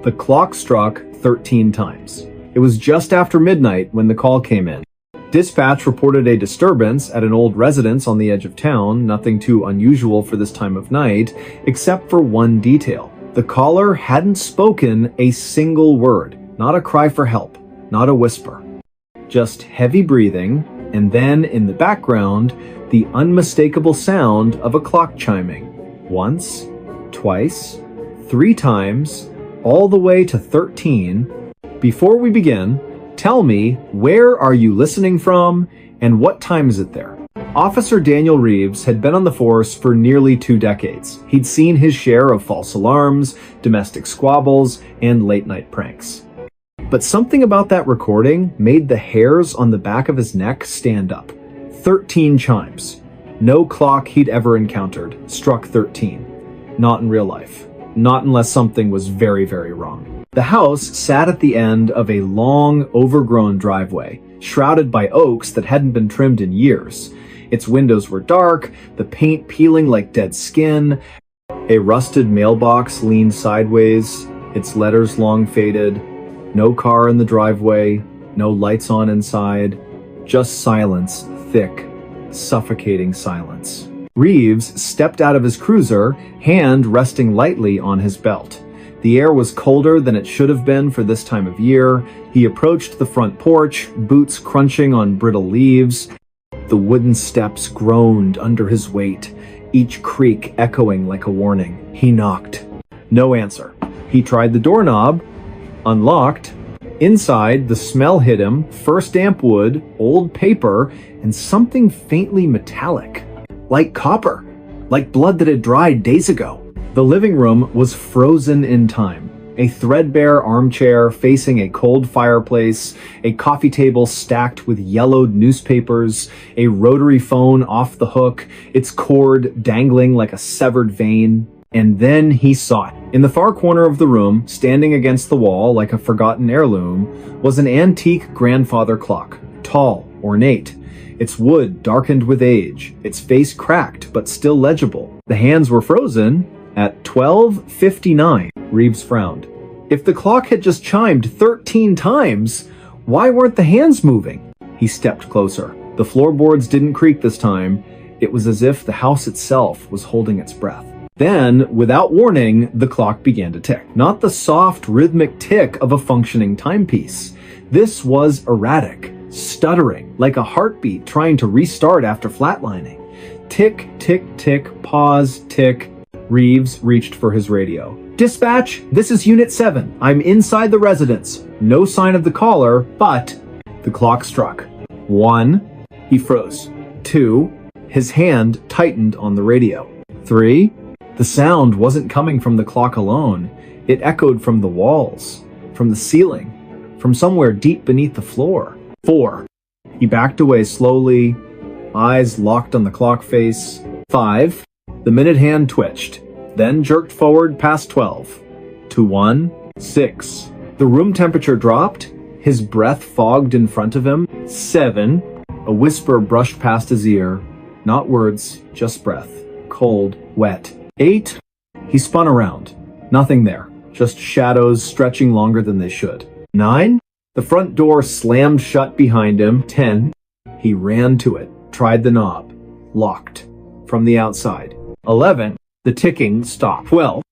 The clock struck 13 times. It was just after midnight when the call came in. Dispatch reported a disturbance at an old residence on the edge of town, nothing too unusual for this time of night, except for one detail. The caller hadn't spoken a single word, not a cry for help, not a whisper. Just heavy breathing, and then in the background, the unmistakable sound of a clock chiming. Once, twice, 3 times, all the way to 13. Before we begin, tell me, where are you listening from, and what time is it there? Officer Daniel Reeves had been on the force for nearly 2 decades. He'd seen his share of false alarms, domestic squabbles, and late-night pranks. But something about that recording made the hairs on the back of his neck stand up. 13 chimes. No clock he'd ever encountered struck 13. Not in real life. Not unless something was very, very wrong. The house sat at the end of a long, overgrown driveway, shrouded by oaks that hadn't been trimmed in years. Its windows were dark, the paint peeling like dead skin. A rusted mailbox leaned sideways, its letters long faded. No car in the driveway, no lights on inside. Just silence, thick, suffocating silence. Reeves stepped out of his cruiser, hand resting lightly on his belt. The air was colder than it should have been for this time of year. He approached the front porch, boots crunching on brittle leaves. The wooden steps groaned under his weight, each creak echoing like a warning. He knocked. No answer. He tried the doorknob. Unlocked. Inside, the smell hit him, first damp wood, old paper, and something faintly metallic. Like copper. Like blood that had dried days ago. The living room was frozen in time. A threadbare armchair facing a cold fireplace, a coffee table stacked with yellowed newspapers, a rotary phone off the hook, its cord dangling like a severed vein. And then he saw it. In the far corner of the room, standing against the wall like a forgotten heirloom, was an antique grandfather clock, tall, ornate. Its wood darkened with age, its face cracked but still legible. The hands were frozen at 12:59. Reeves frowned. If the clock had just chimed 13 times, why weren't the hands moving? He stepped closer. The floorboards didn't creak this time. It was as if the house itself was holding its breath. Then, without warning, the clock began to tick. Not the soft, rhythmic tick of a functioning timepiece. This was erratic, stuttering, like a heartbeat trying to restart after flatlining. Tick, tick, tick, pause, tick. Reeves reached for his radio. Dispatch, this is Unit 7. I'm inside the residence. No sign of the caller, but... The clock struck. 1. He froze. 2. His hand tightened on the radio. 3. The sound wasn't coming from the clock alone. It echoed from the walls, from the ceiling, from somewhere deep beneath the floor. 4. He backed away slowly, eyes locked on the clock face. 5. The minute hand twitched, then jerked forward past 12. To 1. 6. The room temperature dropped, his breath fogged in front of him. 7. A whisper brushed past his ear. Not words, just breath. Cold, wet. 8. He spun around. Nothing there. Just shadows stretching longer than they should. 9. The front door slammed shut behind him. 10. He ran to it, tried the knob. Locked. From the outside. 11. The ticking stopped. 12.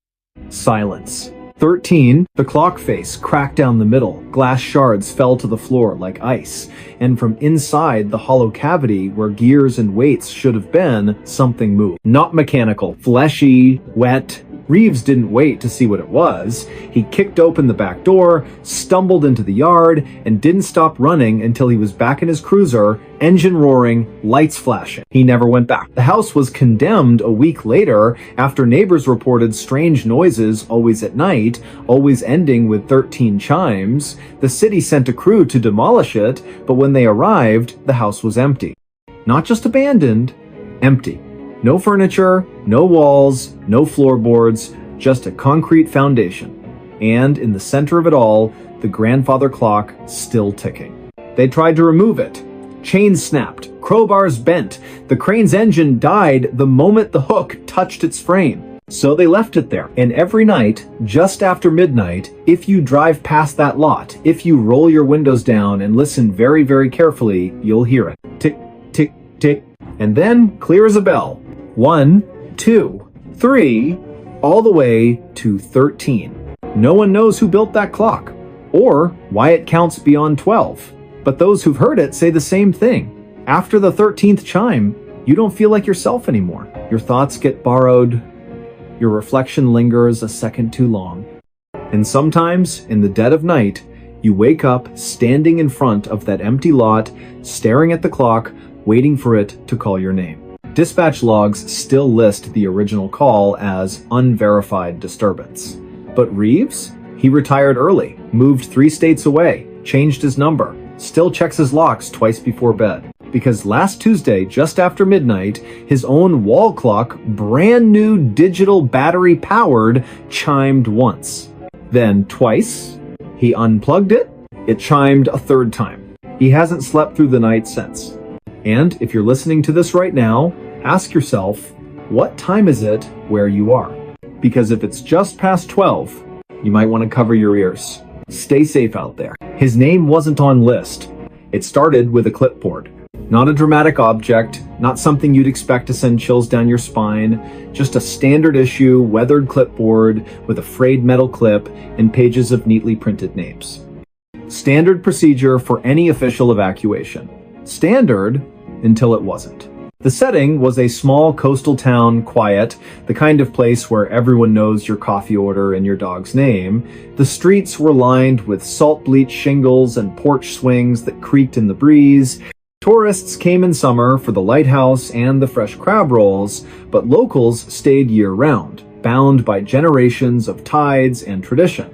Silence. 13. The clock face cracked down the middle. Glass shards fell to the floor like ice. And from inside the hollow cavity where gears and weights should have been, something moved. Not mechanical. Fleshy. Wet. Reeves didn't wait to see what it was. He kicked open the back door, stumbled into the yard, and didn't stop running until he was back in his cruiser, engine roaring, lights flashing. He never went back. The house was condemned a week later after neighbors reported strange noises always at night, always ending with 13 chimes. The city sent a crew to demolish it, but when they arrived, the house was empty. Not just abandoned, empty. No furniture, no walls, no floorboards, just a concrete foundation. And in the center of it all, the grandfather clock still ticking. They tried to remove it. Chains snapped, crowbars bent. The crane's engine died the moment the hook touched its frame. So they left it there. And every night, just after midnight, if you drive past that lot, if you roll your windows down and listen very, very carefully, you'll hear it. Tick, tick, tick. And then, clear as a bell. 1, 2, 3, all the way to 13. No one knows who built that clock, or why it counts beyond 12. But those who've heard it say the same thing. After the 13th chime, you don't feel like yourself anymore. Your thoughts get borrowed. Your reflection lingers a second too long. And sometimes, in the dead of night, you wake up standing in front of that empty lot, staring at the clock, waiting for it to call your name. Dispatch logs still list the original call as unverified disturbance. But Reeves? He retired early, moved 3 states away, changed his number, still checks his locks twice before bed. Because last Tuesday, just after midnight, his own wall clock, brand new digital battery powered, chimed once. Then twice. He unplugged it. It chimed a 3rd time. He hasn't slept through the night since. And if you're listening to this right now, ask yourself, what time is it where you are? Because if it's just past 12, you might want to cover your ears. Stay safe out there. His name wasn't on list. It started with a clipboard. Not a dramatic object, not something you'd expect to send chills down your spine, just a standard issue, weathered clipboard with a frayed metal clip and pages of neatly printed names. Standard procedure for any official evacuation. Standard until it wasn't. The setting was a small coastal town, quiet, the kind of place where everyone knows your coffee order and your dog's name. The streets were lined with salt-bleached shingles and porch swings that creaked in the breeze. Tourists came in summer for the lighthouse and the fresh crab rolls, but locals stayed year-round, bound by generations of tides and tradition.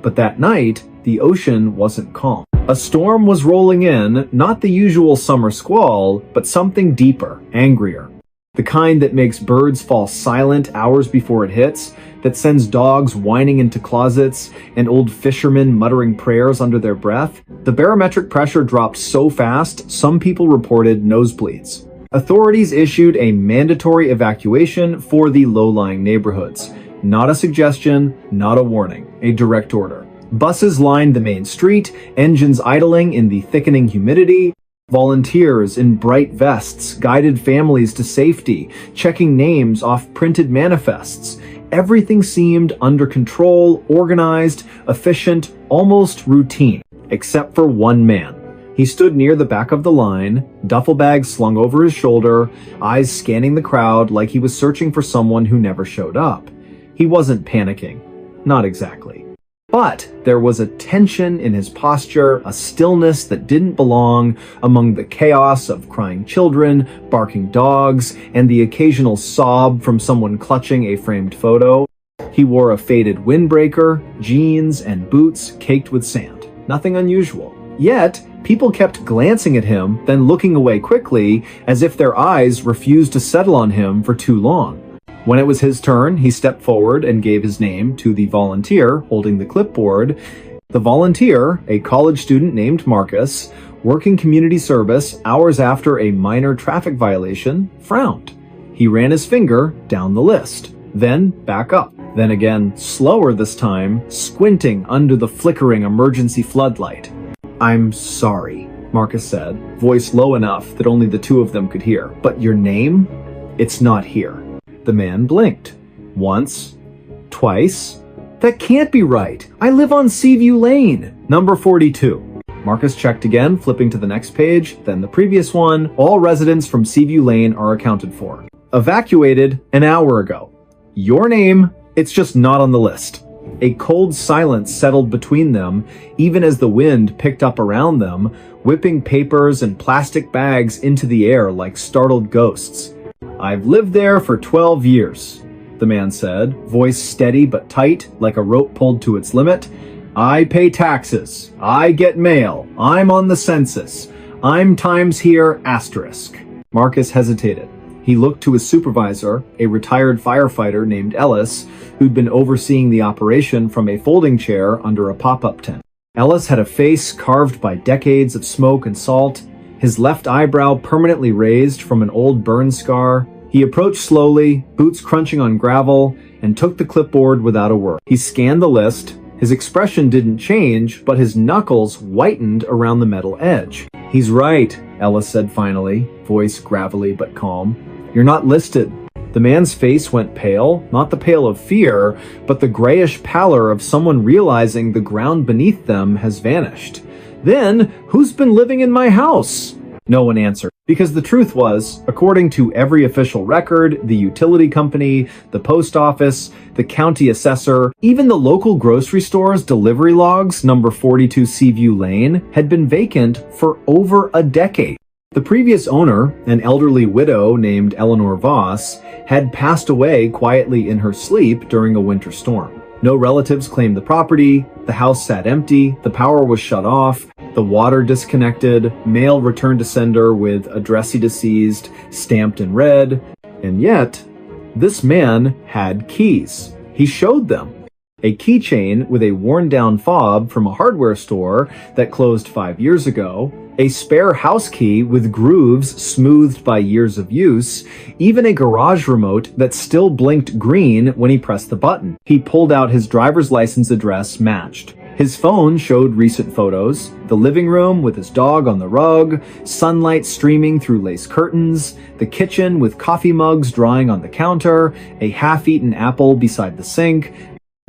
But that night, the ocean wasn't calm. A storm was rolling in, not the usual summer squall, but something deeper, angrier. The kind that makes birds fall silent hours before it hits, that sends dogs whining into closets and old fishermen muttering prayers under their breath. The barometric pressure dropped so fast, some people reported nosebleeds. Authorities issued a mandatory evacuation for the low-lying neighborhoods. Not a suggestion, not a warning, a direct order. Buses lined the main street, engines idling in the thickening humidity. Volunteers in bright vests guided families to safety, checking names off printed manifests. Everything seemed under control, organized, efficient, almost routine, except for one man. He stood near the back of the line, duffel bag slung over his shoulder, eyes scanning the crowd like he was searching for someone who never showed up. He wasn't panicking. Not exactly. But there was a tension in his posture, a stillness that didn't belong among the chaos of crying children, barking dogs, and the occasional sob from someone clutching a framed photo. He wore a faded windbreaker, jeans, and boots caked with sand. Nothing unusual. Yet, people kept glancing at him, then looking away quickly, as if their eyes refused to settle on him for too long. When it was his turn, he stepped forward and gave his name to the volunteer holding the clipboard. The volunteer, a college student named Marcus, working community service hours after a minor traffic violation, frowned. He ran his finger down the list, then back up, then again, slower this time, squinting under the flickering emergency floodlight. "I'm sorry," Marcus said, voice low enough that only the two of them could hear. "But your name? It's not here." The man blinked. Once. Twice. "That can't be right. I live on Seaview Lane, number 42. Marcus checked again, flipping to the next page, then the previous one. All residents from Seaview Lane are accounted for. Evacuated an hour ago. Your name, it's just not on the list. A cold silence settled between them, even as the wind picked up around them, whipping papers and plastic bags into the air like startled ghosts. "I've lived there for 12 years, the man said, voice steady but tight, like a rope pulled to its limit. "I pay taxes. I get mail. I'm on the census. I'm times here asterisk." Marcus hesitated. He looked to his supervisor, a retired firefighter named Ellis, who'd been overseeing the operation from a folding chair under a pop-up tent. Ellis had a face carved by decades of smoke and salt, his left eyebrow permanently raised from an old burn scar. He approached slowly, boots crunching on gravel, and took the clipboard without a word. He scanned the list. His expression didn't change, but his knuckles whitened around the metal edge. "He's right," Ellis said finally, voice gravelly but calm. "You're not listed." The man's face went pale, not the pale of fear, but the grayish pallor of someone realizing the ground beneath them has vanished. "Then, who's been living in my house?" No one answered. Because the truth was, according to every official record, the utility company, the post office, the county assessor, even the local grocery store's delivery logs, number 42 Seaview Lane, had been vacant for over a decade. The previous owner, an elderly widow named Eleanor Voss, had passed away quietly in her sleep during a winter storm. No relatives claimed the property, the house sat empty, the power was shut off, the water disconnected, mail returned to sender with addressee deceased stamped in red, and yet, this man had keys. He showed them. A keychain with a worn-down fob from a hardware store that closed 5 years ago, a spare house key with grooves smoothed by years of use, even a garage remote that still blinked green when he pressed the button. He pulled out his driver's license address matched. His phone showed recent photos, the living room with his dog on the rug, sunlight streaming through lace curtains, the kitchen with coffee mugs drying on the counter, a half-eaten apple beside the sink,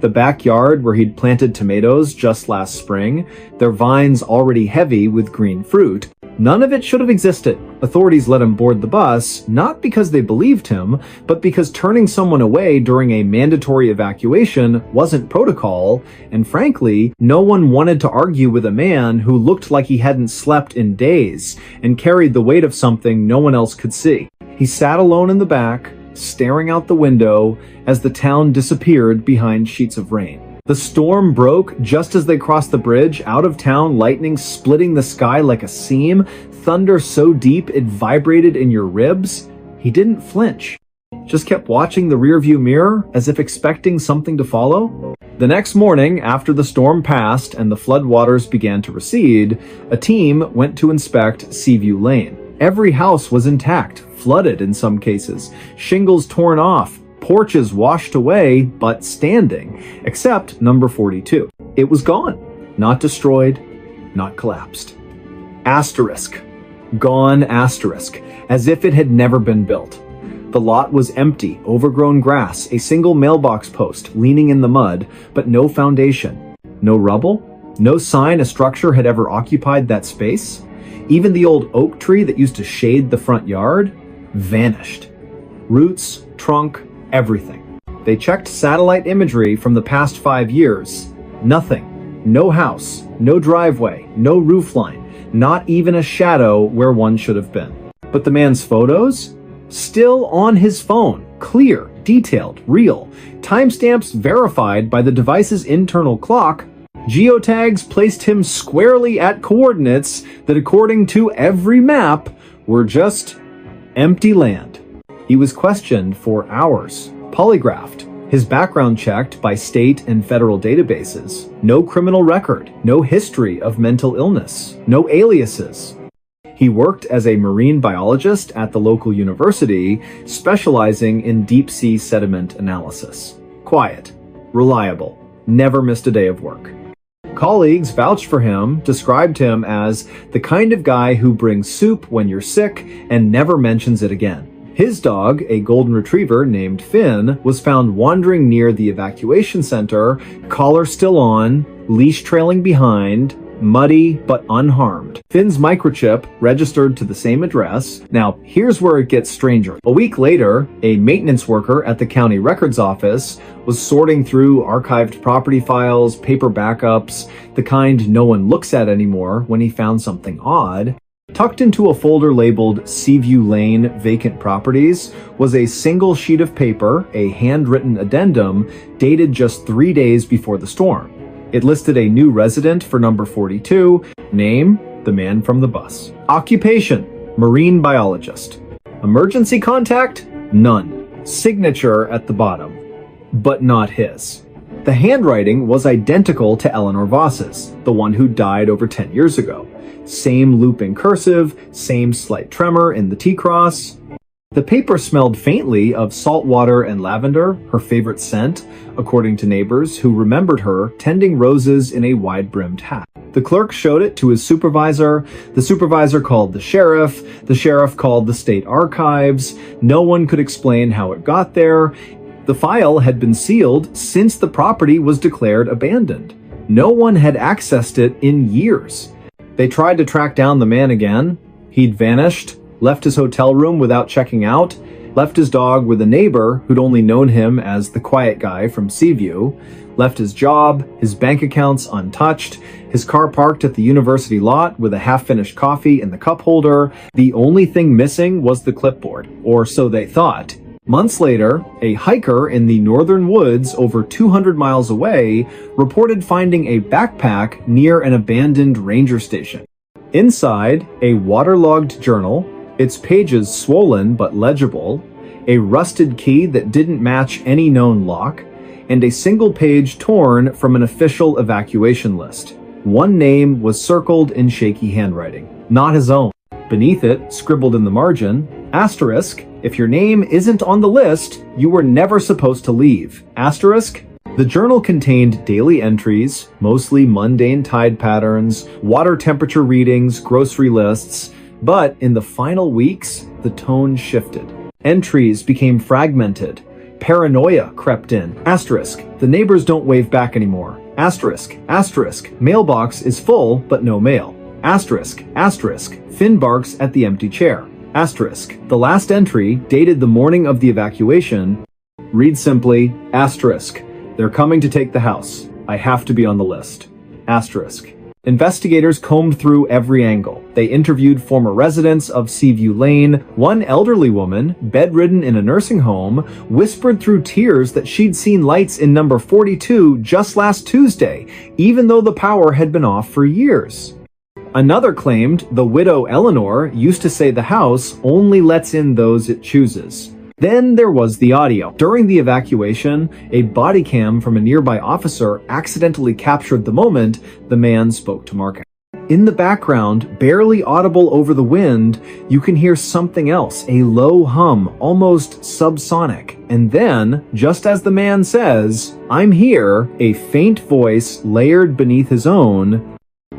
the backyard where he'd planted tomatoes just last spring, their vines already heavy with green fruit. None of it should have existed. Authorities let him board the bus, not because they believed him, but because turning someone away during a mandatory evacuation wasn't protocol, and frankly, no one wanted to argue with a man who looked like he hadn't slept in days and carried the weight of something no one else could see. He sat alone in the back, staring out the window as the town disappeared behind sheets of rain. The storm broke just as they crossed the bridge, out of town, lightning splitting the sky like a seam, thunder so deep it vibrated in your ribs. He didn't flinch, just kept watching the rearview mirror as if expecting something to follow. The next morning, after the storm passed and the floodwaters began to recede, a team went to inspect Seaview Lane. Every house was intact, flooded in some cases, shingles torn off, porches washed away, but standing, except number 42. It was gone. Not destroyed, not collapsed. Asterisk. Gone asterisk, as if it had never been built. The lot was empty, overgrown grass, a single mailbox post leaning in the mud, but no foundation. No rubble? No sign a structure had ever occupied that space? Even the old oak tree that used to shade the front yard vanished. Roots, trunk, everything. They checked satellite imagery from the past 5 years. Nothing. No house, no driveway, no roofline, not even a shadow where one should have been. But the man's photos? Still on his phone. Clear, detailed, real. Timestamps verified by the device's internal clock. Geotags placed him squarely at coordinates that, according to every map, were just empty land. He was questioned for hours, polygraphed, his background checked by state and federal databases. No criminal record, no history of mental illness, no aliases. He worked as a marine biologist at the local university, specializing in deep-sea sediment analysis. Quiet, reliable, never missed a day of work. Colleagues vouched for him, described him as the kind of guy who brings soup when you're sick and never mentions it again. His dog, a golden retriever named Finn, was found wandering near the evacuation center, collar still on, leash trailing behind, muddy but unharmed. Finn's microchip registered to the same address. Now, here's where it gets stranger. A week later, a maintenance worker at the county records office was sorting through archived property files, paper backups, the kind no one looks at anymore, when he found something odd. Tucked into a folder labeled Seaview Lane Vacant Properties was a single sheet of paper, a handwritten addendum, dated just 3 days before the storm. It listed a new resident for number 42, name, the man from the bus. Occupation, marine biologist. Emergency contact, none. Signature at the bottom, but not his. The handwriting was identical to Eleanor Voss's, the one who died over 10 years ago. Same looping cursive, same slight tremor in the T-cross. The paper smelled faintly of salt water and lavender, her favorite scent, according to neighbors who remembered her tending roses in a wide-brimmed hat. The clerk showed it to his supervisor. The supervisor called the sheriff. The sheriff called the state archives. No one could explain how it got there. The file had been sealed since the property was declared abandoned. No one had accessed it in years. They tried to track down the man again. He'd vanished, left his hotel room without checking out, left his dog with a neighbor who'd only known him as the quiet guy from Seaview, left his job, his bank accounts untouched, his car parked at the university lot with a half-finished coffee in the cup holder. The only thing missing was the clipboard, or so they thought. Months later, a hiker in the northern woods over 200 miles away reported finding a backpack near an abandoned ranger station. Inside, a waterlogged journal, its pages swollen but legible, a rusted key that didn't match any known lock, and a single page torn from an official evacuation list. One name was circled in shaky handwriting, not his own. Beneath it, scribbled in the margin, asterisk, if your name isn't on the list, you were never supposed to leave. Asterisk. The journal contained daily entries, mostly mundane tide patterns, water temperature readings, grocery lists, but in the final weeks, the tone shifted. Entries became fragmented. Paranoia crept in. Asterisk. The neighbors don't wave back anymore. Asterisk. Asterisk. Mailbox is full, but no mail. Asterisk. Asterisk. Finn barks at the empty chair. Asterisk. The last entry, dated the morning of the evacuation, reads simply, asterisk. They're coming to take the house. I have to be on the list. Asterisk. Investigators combed through every angle. They interviewed former residents of Seaview Lane. One elderly woman, bedridden in a nursing home, whispered through tears that she'd seen lights in number 42 just last Tuesday, even though the power had been off for years. Another claimed the widow Eleanor used to say the house only lets in those it chooses. Then there was the audio. During the evacuation, a body cam from a nearby officer accidentally captured the moment the man spoke to Mark. In the background, barely audible over the wind, you can hear something else, a low hum, almost subsonic. And then, just as the man says, "I'm here," a faint voice layered beneath his own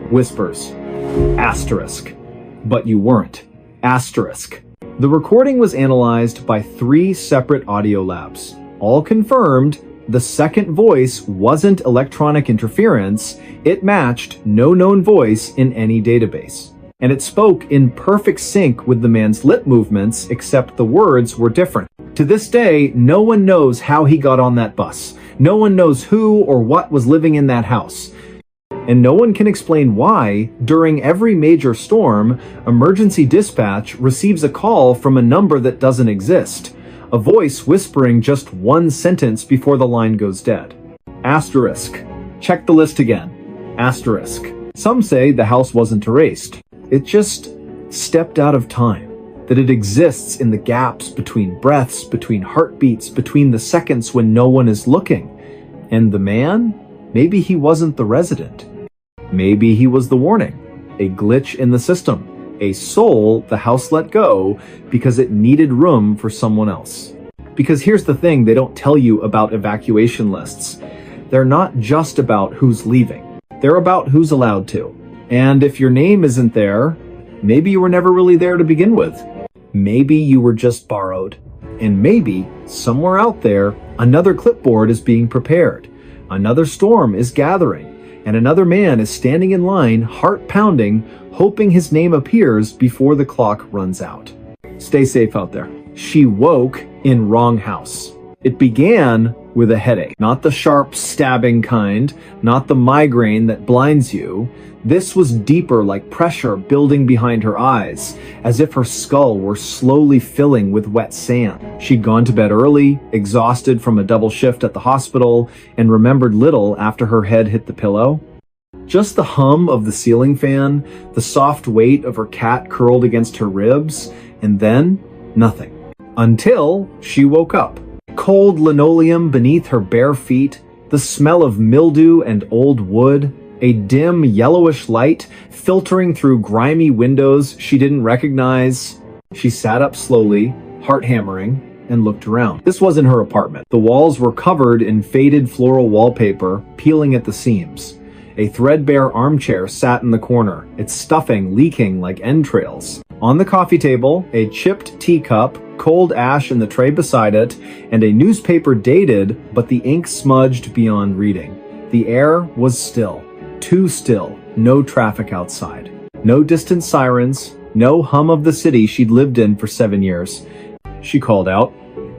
whispers, asterisk. But you weren't. Asterisk. The recording was analyzed by 3 separate audio labs. All confirmed the second voice wasn't electronic interference, it matched no known voice in any database. And it spoke in perfect sync with the man's lip movements, except the words were different. To this day, no one knows how he got on that bus. No one knows who or what was living in that house. And no one can explain why, during every major storm, emergency dispatch receives a call from a number that doesn't exist. A voice whispering just one sentence before the line goes dead. Asterisk. Check the list again. Asterisk. Some say the house wasn't erased. It just stepped out of time. That it exists in the gaps between breaths, between heartbeats, between the seconds when no one is looking. And the man? Maybe he wasn't the resident. Maybe he was the warning, a glitch in the system, a soul the house let go because it needed room for someone else. Because here's the thing they don't tell you about evacuation lists. They're not just about who's leaving. They're about who's allowed to. And if your name isn't there, maybe you were never really there to begin with. Maybe you were just borrowed. And maybe, somewhere out there, another clipboard is being prepared. Another storm is gathering. And another man is standing in line, heart pounding, hoping his name appears before the clock runs out. Stay safe out there. She woke in wrong house. It began with a headache. Not the sharp, stabbing kind, not the migraine that blinds you. This was deeper, like pressure building behind her eyes, as if her skull were slowly filling with wet sand. She'd gone to bed early, exhausted from a double shift at the hospital, and remembered little after her head hit the pillow. Just the hum of the ceiling fan, the soft weight of her cat curled against her ribs, and then nothing. Until she woke up. Cold linoleum beneath her bare feet, the smell of mildew and old wood, a dim yellowish light filtering through grimy windows she didn't recognize. She sat up slowly, heart hammering, and looked around. This wasn't her apartment. The walls were covered in faded floral wallpaper, peeling at the seams. A threadbare armchair sat in the corner, its stuffing leaking like entrails. On the coffee table, a chipped teacup, cold ash in the tray beside it, and a newspaper dated, but the ink smudged beyond reading. The air was still. Too still. No traffic outside. No distant sirens. No hum of the city she'd lived in for 7 years. She called out,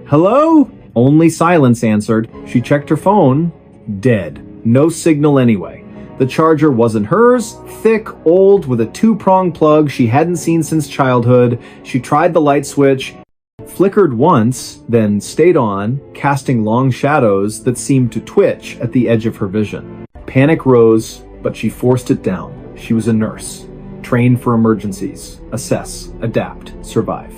"Hello?" Only silence answered. She checked her phone. Dead. No signal anyway. The charger wasn't hers, thick, old, with a 2-prong plug she hadn't seen since childhood. She tried the light switch, flickered once, then stayed on, casting long shadows that seemed to twitch at the edge of her vision. Panic rose, but she forced it down. She was a nurse, trained for emergencies, assess, adapt, survive.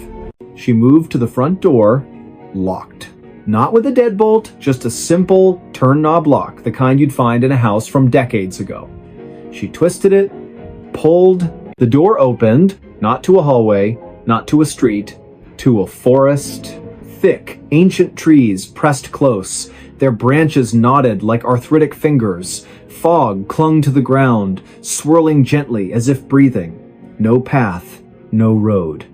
She moved to the front door, locked. Not with a deadbolt, just a simple turn knob lock, the kind you'd find in a house from decades ago. She twisted it, pulled, the door opened, not to a hallway, not to a street, to a forest. Thick, ancient trees pressed close, their branches knotted like arthritic fingers. Fog clung to the ground, swirling gently as if breathing. No path, no road.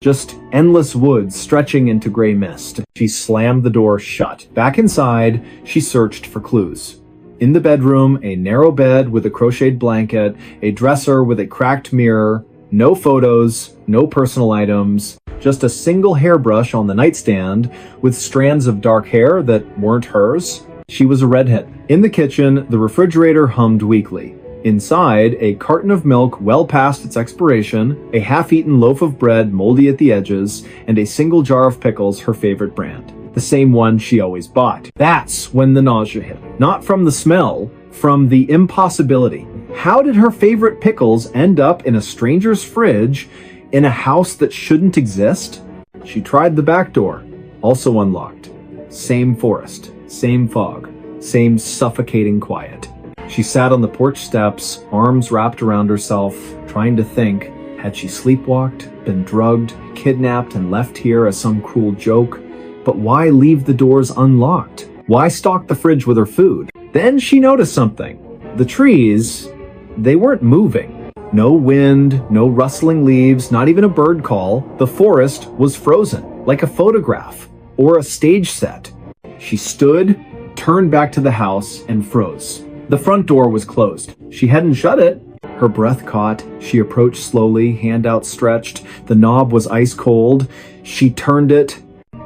Just endless woods stretching into gray mist. She slammed the door shut. Back inside, she searched for clues. In the bedroom, a narrow bed with a crocheted blanket, a dresser with a cracked mirror, no photos, no personal items, just a single hairbrush on the nightstand with strands of dark hair that weren't hers. She was a redhead. In the kitchen, the refrigerator hummed weakly. Inside, a carton of milk well past its expiration, a half-eaten loaf of bread moldy at the edges, and a single jar of pickles, her favorite brand. The same one she always bought. That's when the nausea hit. Not from the smell, from the impossibility. How did her favorite pickles end up in a stranger's fridge in a house that shouldn't exist? She tried the back door, also unlocked. Same forest, same fog, same suffocating quiet. She sat on the porch steps, arms wrapped around herself, trying to think, had she sleepwalked, been drugged, kidnapped, and left here as some cruel joke? But why leave the doors unlocked? Why stock the fridge with her food? Then she noticed something. The trees, they weren't moving. No wind, no rustling leaves, not even a bird call. The forest was frozen, like a photograph or a stage set. She stood, turned back to the house, and froze. The front door was closed. She hadn't shut it. Her breath caught. She approached slowly, hand outstretched. The knob was ice cold. She turned it.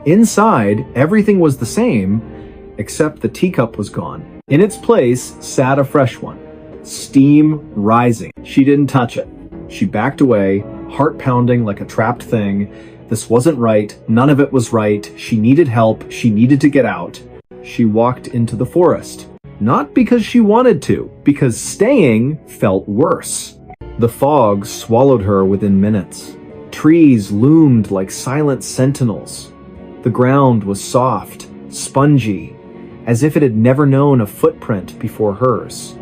Inside, everything was the same, except the teacup was gone. In its place sat a fresh one, steam rising. She didn't touch it. She backed away, heart pounding like a trapped thing. This wasn't right. None of it was right. She needed help. She needed to get out. She walked into the forest. Not because she wanted to, because staying felt worse. The fog swallowed her within minutes. Trees loomed like silent sentinels. The ground was soft, spongy, as if it had never known a footprint before hers.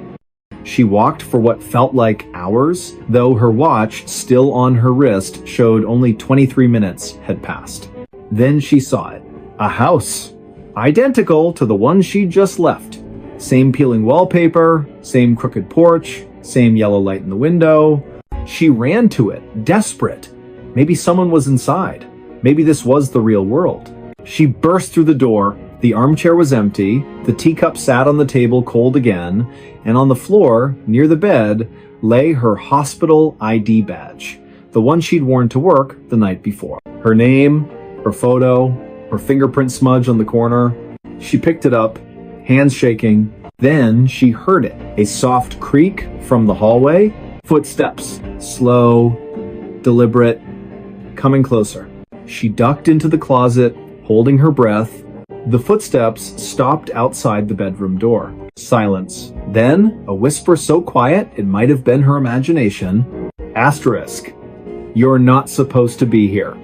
She walked for what felt like hours, though her watch, still on her wrist, showed only 23 minutes had passed. Then she saw it. A house. Identical to the one she'd just left. Same peeling wallpaper, same crooked porch, same yellow light in the window. She ran to it, desperate. Maybe someone was inside. Maybe this was the real world. She burst through the door. The armchair was empty. The teacup sat on the table cold again. And on the floor, near the bed, lay her hospital ID badge. The one she'd worn to work the night before. Her name, her photo, her fingerprint smudge on the corner. She picked it up, hands shaking. Then she heard it. A soft creak from the hallway. Footsteps. Slow, deliberate, coming closer. She ducked into the closet, holding her breath. The footsteps stopped outside the bedroom door. Silence. Then, a whisper so quiet it might have been her imagination. Asterisk. You're not supposed to be here.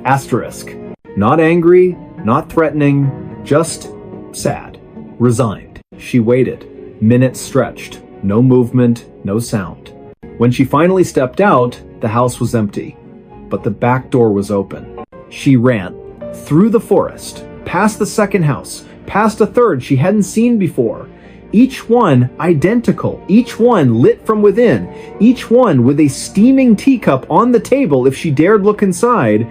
Asterisk. Not angry, not threatening, just sad. Resigned. She waited. Minutes stretched. No movement, no sound. When she finally stepped out, the house was empty. But the back door was open. She ran. through the forest, past the second house, past a third she hadn't seen before. Each one identical, each one lit from within, each one with a steaming teacup on the table if she dared look inside.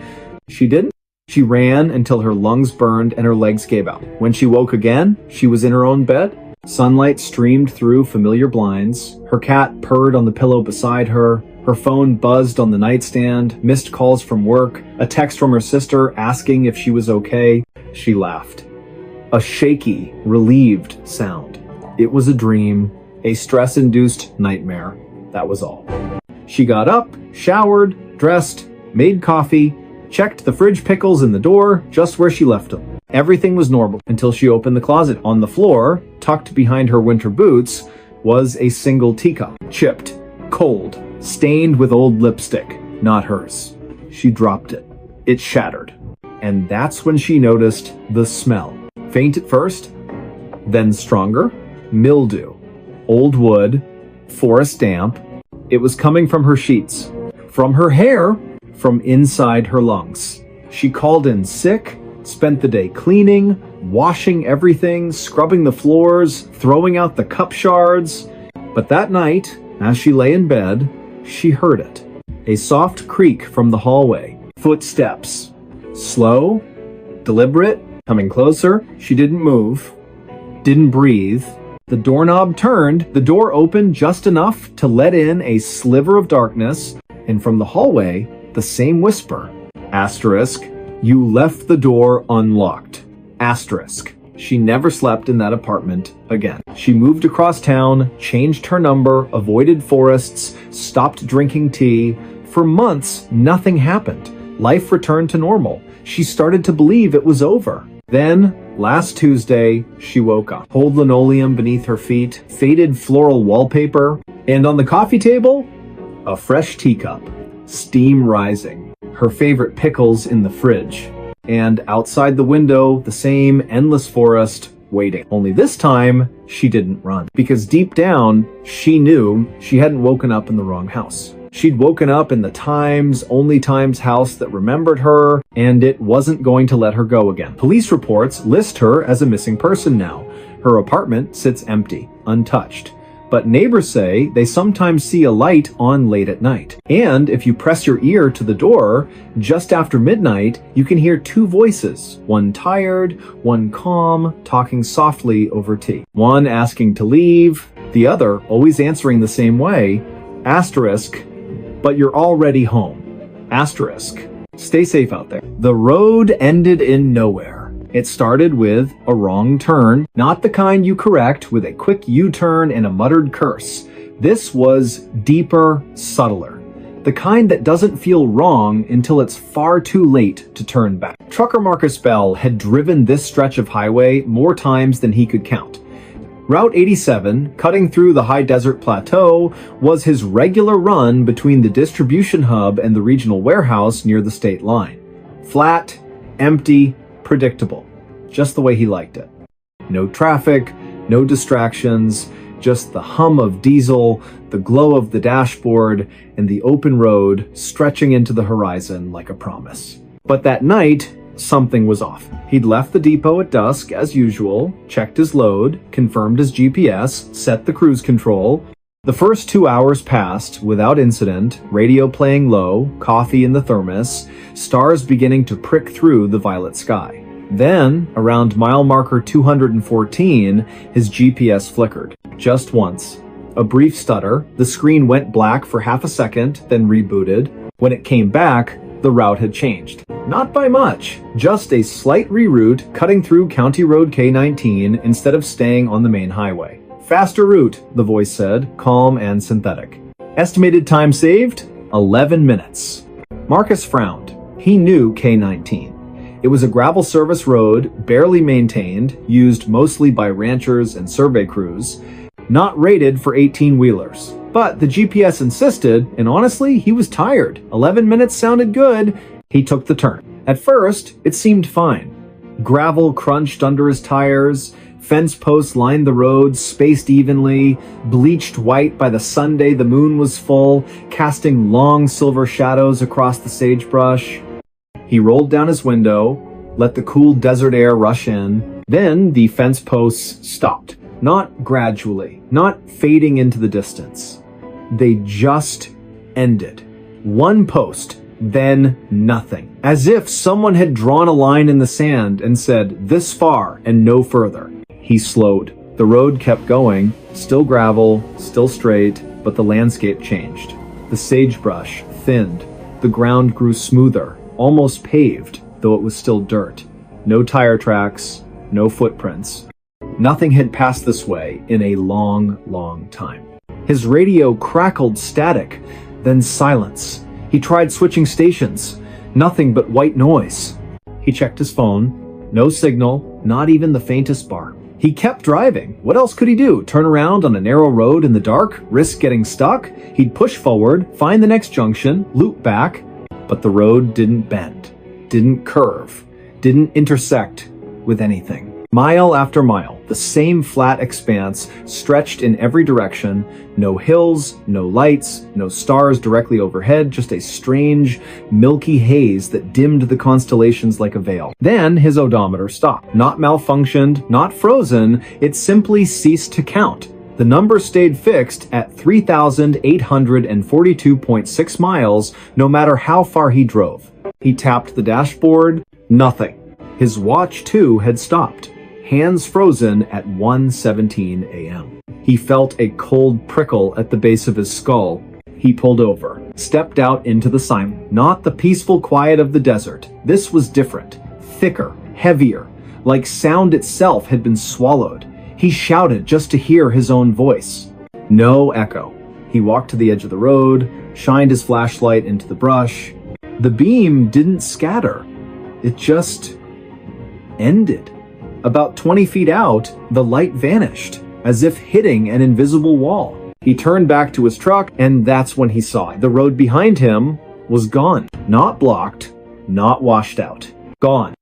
She didn't. She ran until her lungs burned and her legs gave out. When she woke again, she was in her own bed. Sunlight streamed through familiar blinds. Her cat purred on the pillow beside her. Her phone buzzed on the nightstand, missed calls from work, a text from her sister asking if she was okay. She laughed. A shaky, relieved sound. It was a dream, a stress-induced nightmare. That was all. She got up, showered, dressed, made coffee, checked the fridge pickles in the door, just where she left them. Everything was normal until she opened the closet. On the floor, tucked behind her winter boots, was a single teacup. Chipped, cold, stained with old lipstick. Not hers. She dropped it. It shattered. And that's when she noticed the smell. Faint at first, then stronger. Mildew. Old wood. Forest damp. It was coming from her sheets. From her hair. From inside her lungs. She called in sick, spent the day cleaning, washing everything, scrubbing the floors, throwing out the cup shards. But that night, as she lay in bed, she heard it. A soft creak from the hallway. Footsteps. Slow, deliberate, coming closer. She didn't move, didn't breathe. The doorknob turned, the door opened just enough to let in a sliver of darkness, and from the hallway, the same whisper. Asterisk, you left the door unlocked. Asterisk. She never slept in that apartment again. She moved across town, changed her number, avoided forests, stopped drinking tea. For months, nothing happened. Life returned to normal. She started to believe it was over. Then, last Tuesday, she woke up. Old linoleum beneath her feet, faded floral wallpaper, and on the coffee table, a fresh teacup. Steam rising, her favorite pickles in the fridge, and outside the window, the same endless forest waiting. Only this time, she didn't run, because deep down, she knew she hadn't woken up in the wrong house. She'd woken up in the only Times house that remembered her, and it wasn't going to let her go again. Police reports list her as a missing person now. Her apartment sits empty, untouched. But neighbors say they sometimes see a light on late at night. And if you press your ear to the door, just after midnight, you can hear two voices, one tired, one calm, talking softly over tea. One asking to leave, the other always answering the same way. Asterisk, but you're already home. Asterisk, stay safe out there. The road ended in nowhere. It started with a wrong turn, not the kind you correct with a quick U-turn and a muttered curse. This was deeper, subtler. The kind that doesn't feel wrong until it's far too late to turn back. Trucker Marcus Bell had driven this stretch of highway more times than he could count. Route 87, cutting through the high desert plateau, was his regular run between the distribution hub and the regional warehouse near the state line. Flat, empty, predictable, just the way he liked it. No traffic, no distractions, just the hum of diesel, the glow of the dashboard, and the open road stretching into the horizon like a promise. But that night, something was off. He'd left the depot at dusk, as usual, checked his load, confirmed his GPS, set the cruise control. The first 2 hours passed without incident, radio playing low, coffee in the thermos, stars beginning to prick through the violet sky. Then, around mile marker 214, his GPS flickered. Just once. A brief stutter, the screen went black for half a second, then rebooted. When it came back, the route had changed. Not by much, just a slight reroute cutting through County Road K19 instead of staying on the main highway. Faster route, the voice said, calm and synthetic. Estimated time saved? 11 minutes. Marcus frowned. He knew K19. It was a gravel service road, barely maintained, used mostly by ranchers and survey crews, not rated for 18-wheelers. But the GPS insisted, and honestly, he was tired. 11 minutes sounded good. He took the turn. At first, it seemed fine. Gravel crunched under his tires, fence posts lined the road, spaced evenly, bleached white by the Sunday the moon was full, casting long silver shadows across the sagebrush. He rolled down his window, let the cool desert air rush in. Then the fence posts stopped. Not gradually, not fading into the distance. They just ended. One post, then nothing. As if someone had drawn a line in the sand and said, "This far and no further." He slowed. The road kept going, still gravel, still straight, but the landscape changed. The sagebrush thinned. The ground grew smoother, almost paved, though it was still dirt. No tire tracks, no footprints. Nothing had passed this way in a long, long time. His radio crackled static, then silence. He tried switching stations. Nothing but white noise. He checked his phone. No signal, not even the faintest bar. He kept driving. What else could he do? Turn around on a narrow road in the dark? Risk getting stuck? He'd push forward, find the next junction, loop back. But the road didn't bend, didn't curve, didn't intersect with anything. Mile after mile, the same flat expanse stretched in every direction. No hills, no lights, no stars directly overhead, just a strange, milky haze that dimmed the constellations like a veil. Then his odometer stopped. Not malfunctioned, not frozen, it simply ceased to count. The number stayed fixed at 3,842.6 miles, no matter how far he drove. He tapped the dashboard. Nothing. His watch, too, had stopped. Hands frozen at 1:17 a.m. He felt a cold prickle at the base of his skull. He pulled over, stepped out into the silence. Not the peaceful quiet of the desert. This was different, thicker, heavier, like sound itself had been swallowed. He shouted just to hear his own voice. No echo. He walked to the edge of the road, shined his flashlight into the brush. The beam didn't scatter. It just ended. About 20 feet out, the light vanished, as if hitting an invisible wall. He turned back to his truck, and that's when he saw it. The road behind him was gone. Not blocked, not washed out. Gone.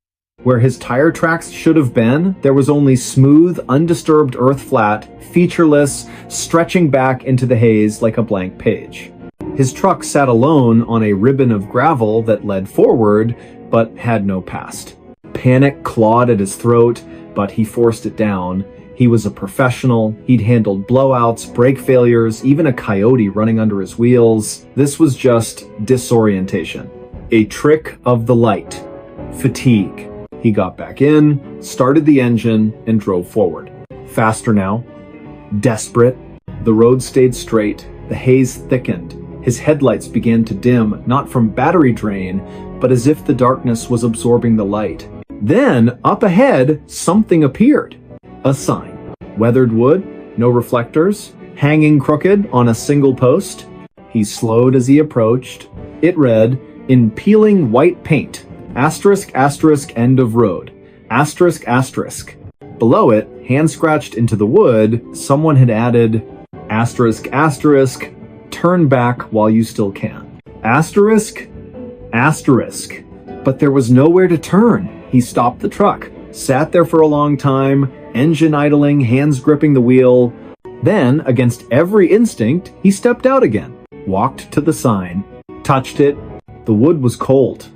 Where his tire tracks should have been, there was only smooth, undisturbed earth flat, featureless, stretching back into the haze like a blank page. His truck sat alone on a ribbon of gravel that led forward, but had no past. Panic clawed at his throat, but he forced it down. He was a professional. He'd handled blowouts, brake failures, even a coyote running under his wheels. This was just disorientation. A trick of the light. Fatigue. He got back in, started the engine, and drove forward. Faster now. Desperate. The road stayed straight. The haze thickened. His headlights began to dim, not from battery drain, but as if the darkness was absorbing the light. Then, up ahead, something appeared. A sign. Weathered wood, no reflectors, hanging crooked on a single post. He slowed as he approached. It read, in peeling white paint, asterisk, asterisk, end of road, asterisk, asterisk. Below it, hand scratched into the wood, someone had added, asterisk, asterisk, turn back while you still can. Asterisk, asterisk. But there was nowhere to turn. He stopped the truck, sat there for a long time, engine idling, hands gripping the wheel. Then, against every instinct, he stepped out again, walked to the sign, touched it. The wood was cold,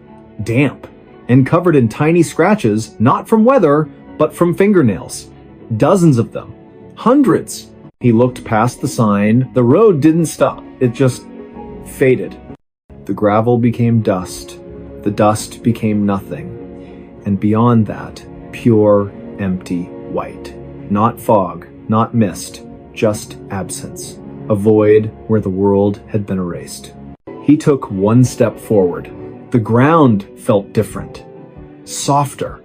damp, and covered in tiny scratches, not from weather, but from fingernails. Dozens of them. Hundreds. He looked past the sign. The road didn't stop. It just faded. The gravel became dust. The dust became nothing. And beyond that, pure, empty white. Not fog, not mist, just absence. A void where the world had been erased. He took one step forward. The ground felt different. Softer.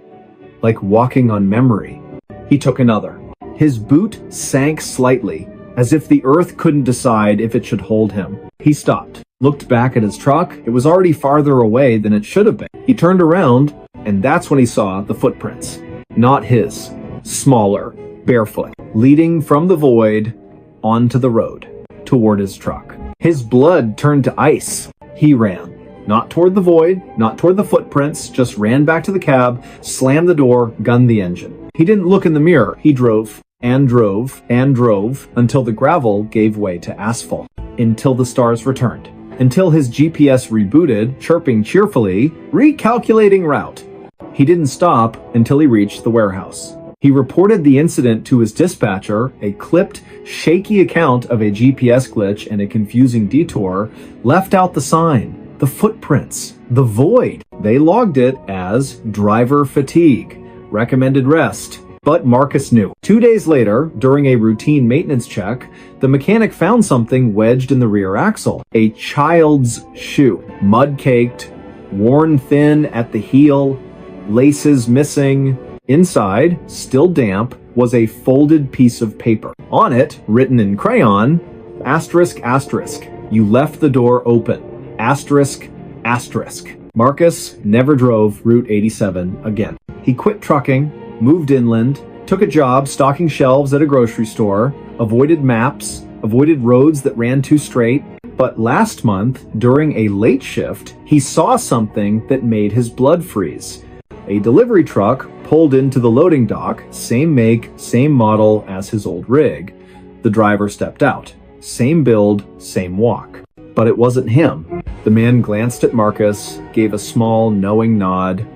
Like walking on memory. He took another. His boot sank slightly, as if the earth couldn't decide if it should hold him. He stopped, looked back at his truck. It was already farther away than it should have been. He turned around, and that's when he saw the footprints. Not his. Smaller, barefoot, leading from the void onto the road, toward his truck. His blood turned to ice. He ran. Not toward the void, not toward the footprints, just ran back to the cab, slammed the door, gunned the engine. He didn't look in the mirror. He drove, and drove, and drove, until the gravel gave way to asphalt. Until the stars returned. Until his GPS rebooted, chirping cheerfully, recalculating route. He didn't stop until he reached the warehouse. He reported the incident to his dispatcher. A clipped, shaky account of a GPS glitch and a confusing detour left out the sign, the footprints, the void. They logged it as driver fatigue, recommended rest. But Marcus knew. 2 days later, during a routine maintenance check, the mechanic found something wedged in the rear axle. A child's shoe, mud-caked, worn thin at the heel, laces missing. Inside, still damp, was a folded piece of paper. On it, written in crayon, asterisk, asterisk, you left the door open, asterisk, asterisk. Marcus never drove Route 87 again. He quit trucking, moved inland, took a job stocking shelves at a grocery store, avoided maps, avoided roads that ran too straight. But last month, during a late shift, he saw something that made his blood freeze. A delivery truck pulled into the loading dock, same make, same model as his old rig. The driver stepped out. Same build, same walk. But it wasn't him. The man glanced at Marcus, gave a small, knowing nod,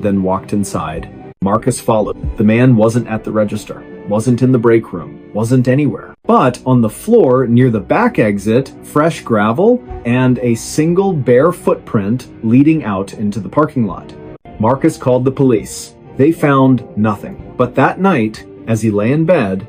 then walked inside. Marcus followed. The man wasn't at the register, wasn't in the break room, wasn't anywhere. But on the floor near the back exit, fresh gravel and a single bare footprint leading out into the parking lot. Marcus called the police. They found nothing. But that night, as he lay in bed,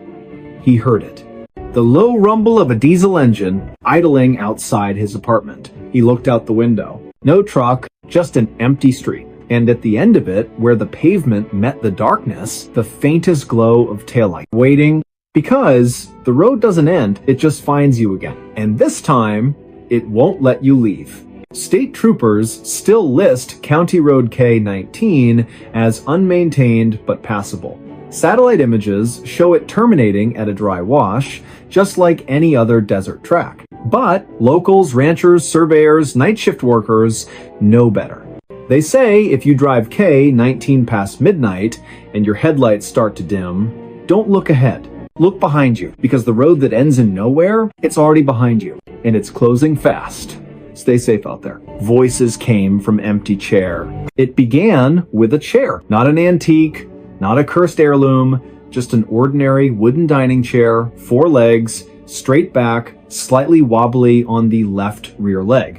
he heard it. The low rumble of a diesel engine idling outside his apartment. He looked out the window. No truck, just an empty street. And at the end of it, where the pavement met the darkness, the faintest glow of taillight. Waiting, because the road doesn't end, it just finds you again. And this time, it won't let you leave. State troopers still list County Road K-19 as unmaintained but passable. Satellite images show it terminating at a dry wash, just like any other desert track. But locals, ranchers, surveyors, night shift workers know better. They say if you drive K-19 past midnight and your headlights start to dim, don't look ahead. Look behind you, because the road that ends in nowhere, it's already behind you, and it's closing fast. Stay safe out there. Voices came from empty chair. It began with a chair, not an antique, not a cursed heirloom, just an ordinary wooden dining chair, 4 legs, straight back, slightly wobbly on the left rear leg.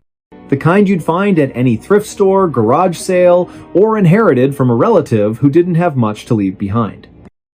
The kind you'd find at any thrift store, garage sale, or inherited from a relative who didn't have much to leave behind.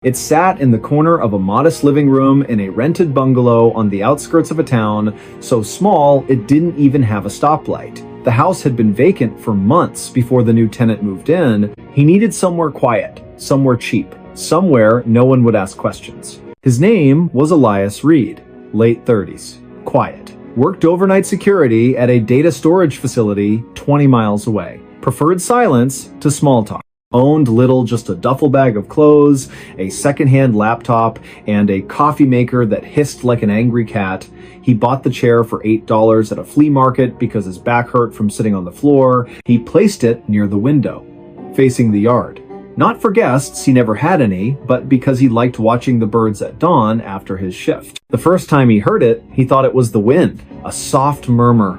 It sat in the corner of a modest living room in a rented bungalow on the outskirts of a town so small it didn't even have a stoplight. The house had been vacant for months before the new tenant moved in. He needed somewhere quiet, somewhere cheap, somewhere no one would ask questions. His name was Elias Reed, late 30s, quiet. Worked overnight security at a data storage facility 20 miles away. Preferred silence to small talk. Owned little, just a duffel bag of clothes, a secondhand laptop, and a coffee maker that hissed like an angry cat. He bought the chair for $8 at a flea market because his back hurt from sitting on the floor. He placed it near the window, facing the yard. Not for guests, he never had any, but because he liked watching the birds at dawn after his shift. The first time he heard it, he thought it was the wind, a soft murmur,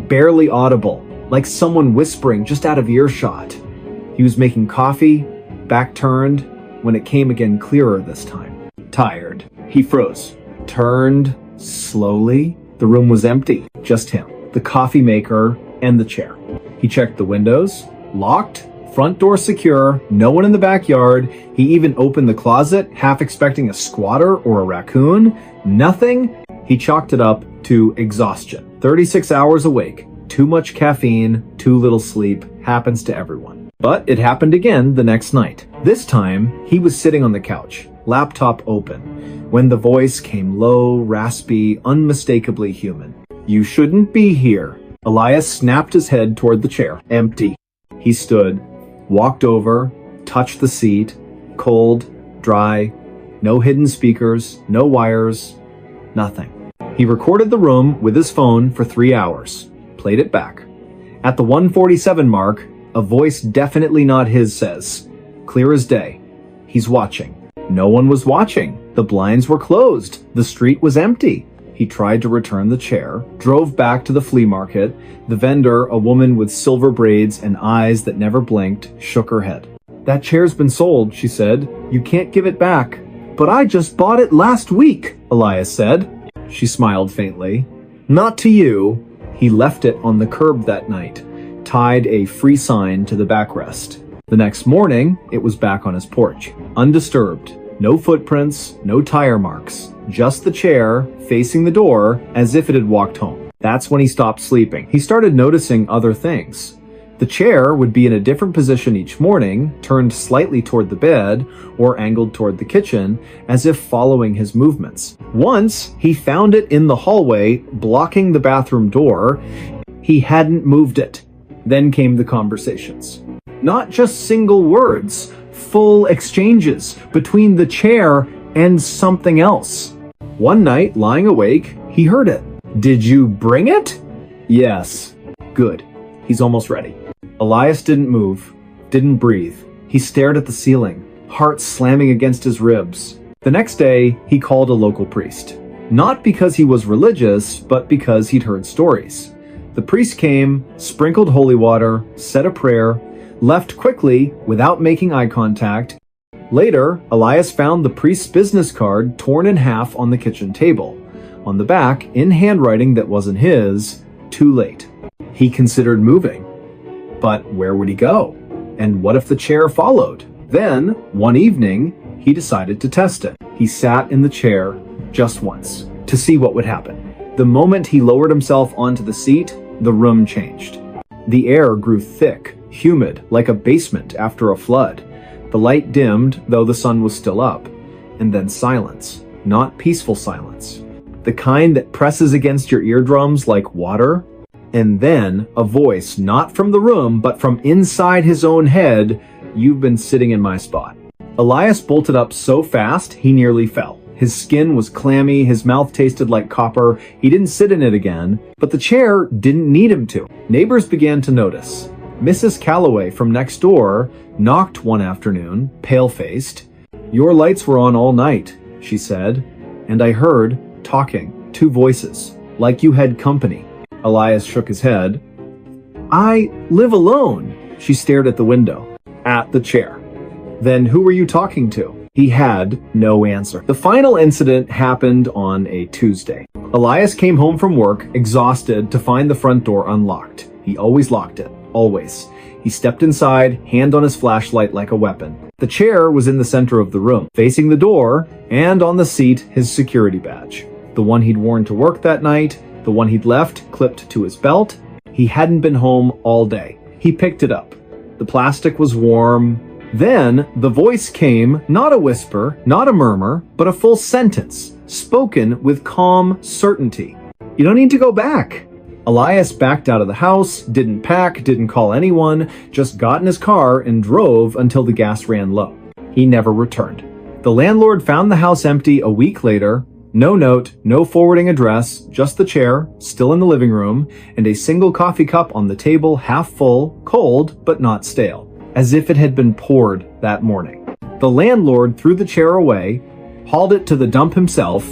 barely audible, like someone whispering just out of earshot. He was making coffee, back turned, when it came again clearer this time. Tired. He froze, turned slowly. The room was empty, just him, the coffee maker, and the chair. He checked the windows, locked, front door secure, no one in the backyard. He even opened the closet, half expecting a squatter or a raccoon. Nothing. He chalked it up to exhaustion. 36 hours awake, too much caffeine, too little sleep, happens to everyone. But it happened again the next night. This time, he was sitting on the couch, laptop open, when the voice came low, raspy, unmistakably human. You shouldn't be here. Elias snapped his head toward the chair. Empty. He stood, walked over, touched the seat, cold, dry, no hidden speakers, no wires, nothing. He recorded the room with his phone for 3 hours, played it back. At the 1:47 mark, a voice definitely not his says, clear as day, he's watching. No one was watching. The blinds were closed. The street was empty. He tried to return the chair, drove back to the flea market. The vendor, a woman with silver braids and eyes that never blinked, shook her head. "That chair's been sold," she said. "You can't give it back." "But I just bought it last week," Elias said. She smiled faintly. "Not to you." He left it on the curb that night, tied a free sign to the backrest. The next morning, it was back on his porch, undisturbed. No footprints, no tire marks, just the chair facing the door as if it had walked home. That's when he stopped sleeping. He started noticing other things. The chair would be in a different position each morning, turned slightly toward the bed or angled toward the kitchen, as if following his movements. Once, he found it in the hallway, blocking the bathroom door. He hadn't moved it. Then came the conversations. Not just single words, full exchanges between the chair and something else. One night, lying awake, he heard it. "Did you bring it?" "Yes." "Good. He's almost ready." Elias didn't move, didn't breathe. He stared at the ceiling, heart slamming against his ribs. The next day, he called a local priest. Not because he was religious, but because he'd heard stories. The priest came, sprinkled holy water, said a prayer, left quickly without making eye contact. Later, Elias found the priest's business card torn in half on the kitchen table. On the back, in handwriting that wasn't his, "Too late." He considered moving. But where would he go? And what if the chair followed? Then, one evening, he decided to test it. He sat in the chair just once to see what would happen. The moment he lowered himself onto the seat, the room changed. The air grew thick, humid, like a basement after a flood. The light dimmed, though the sun was still up. And then silence. Not peaceful silence. The kind that presses against your eardrums like water. And then a voice, not from the room, but from inside his own head, "You've been sitting in my spot." Elias bolted up so fast, he nearly fell. His skin was clammy, his mouth tasted like copper. He didn't sit in it again, but the chair didn't need him to. Neighbors began to notice. Mrs. Calloway from next door knocked one afternoon, pale-faced. "Your lights were on all night," she said, "and I heard talking, two voices, like you had company." Elias shook his head. "I live alone." She stared at the window, at the chair. "Then who were you talking to?" He had no answer. The final incident happened on a Tuesday. Elias came home from work, exhausted, to find the front door unlocked. He always locked it. Always. He stepped inside, hand on his flashlight like a weapon. The chair was in the center of the room, facing the door, and on the seat, his security badge. The one he'd worn to work that night, the one he'd left clipped to his belt. He hadn't been home all day. He picked it up. The plastic was warm. Then the voice came, not a whisper, not a murmur, but a full sentence, spoken with calm certainty. "You don't need to go back." Elias backed out of the house, didn't pack, didn't call anyone, just got in his car and drove until the gas ran low. He never returned. The landlord found the house empty a week later. No note, no forwarding address, just the chair, still in the living room, and a single coffee cup on the table, half full, cold, but not stale, as if it had been poured that morning. The landlord threw the chair away, hauled it to the dump himself,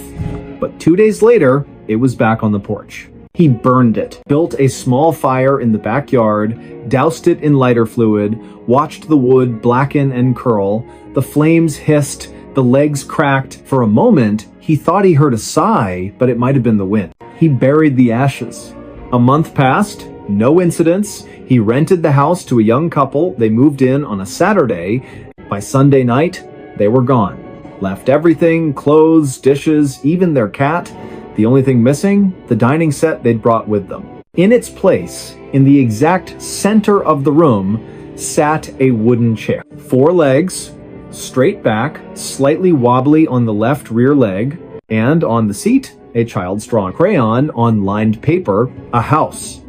but 2 days later, it was back on the porch. He burned it, built a small fire in the backyard, doused it in lighter fluid, watched the wood blacken and curl. The flames hissed, the legs cracked. For a moment, he thought he heard a sigh, but it might have been the wind. He buried the ashes. A month passed, no incidents. He rented the house to a young couple. They moved in on a Saturday. By Sunday night, they were gone. Left everything, clothes, dishes, even their cat. The only thing missing, the dining set they'd brought with them. In its place, in the exact center of the room, sat a wooden chair. 4 legs, straight back, slightly wobbly on the left rear leg, and on the seat, a child's drawn crayon on lined paper, a house,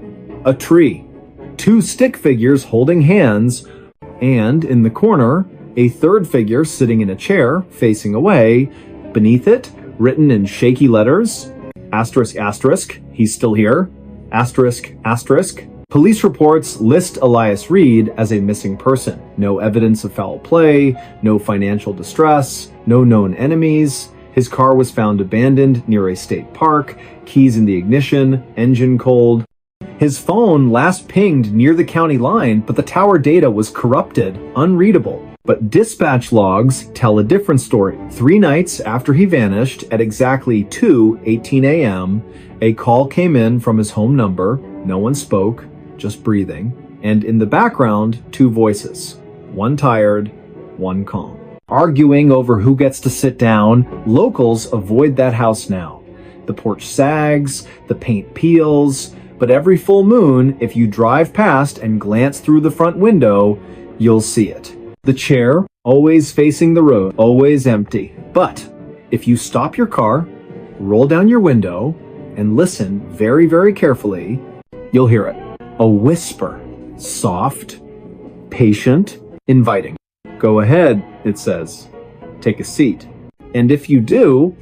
a tree, 2 stick figures holding hands, and in the corner, a third figure sitting in a chair facing away. Beneath it, written in shaky letters, asterisk asterisk, he's still here, asterisk asterisk. Police reports list Elias Reed as a missing person. No evidence of foul play, no financial distress, no known enemies. His car was found abandoned near a state park, keys in the ignition, engine cold. His phone last pinged near the county line, but the tower data was corrupted, unreadable. But dispatch logs tell a different story. 3 nights after he vanished, at exactly 2:18 a.m., a call came in from his home number. No one spoke, just breathing. And in the background, 2 voices. One tired, one calm. Arguing over who gets to sit down, locals avoid that house now. The porch sags, the paint peels, but every full moon, if you drive past and glance through the front window, you'll see it. The chair, always facing the road, always empty. But if you stop your car, roll down your window, and listen very, very carefully, you'll hear it. A whisper. Soft, patient, inviting. Go ahead, it says. Take a seat. And if you do,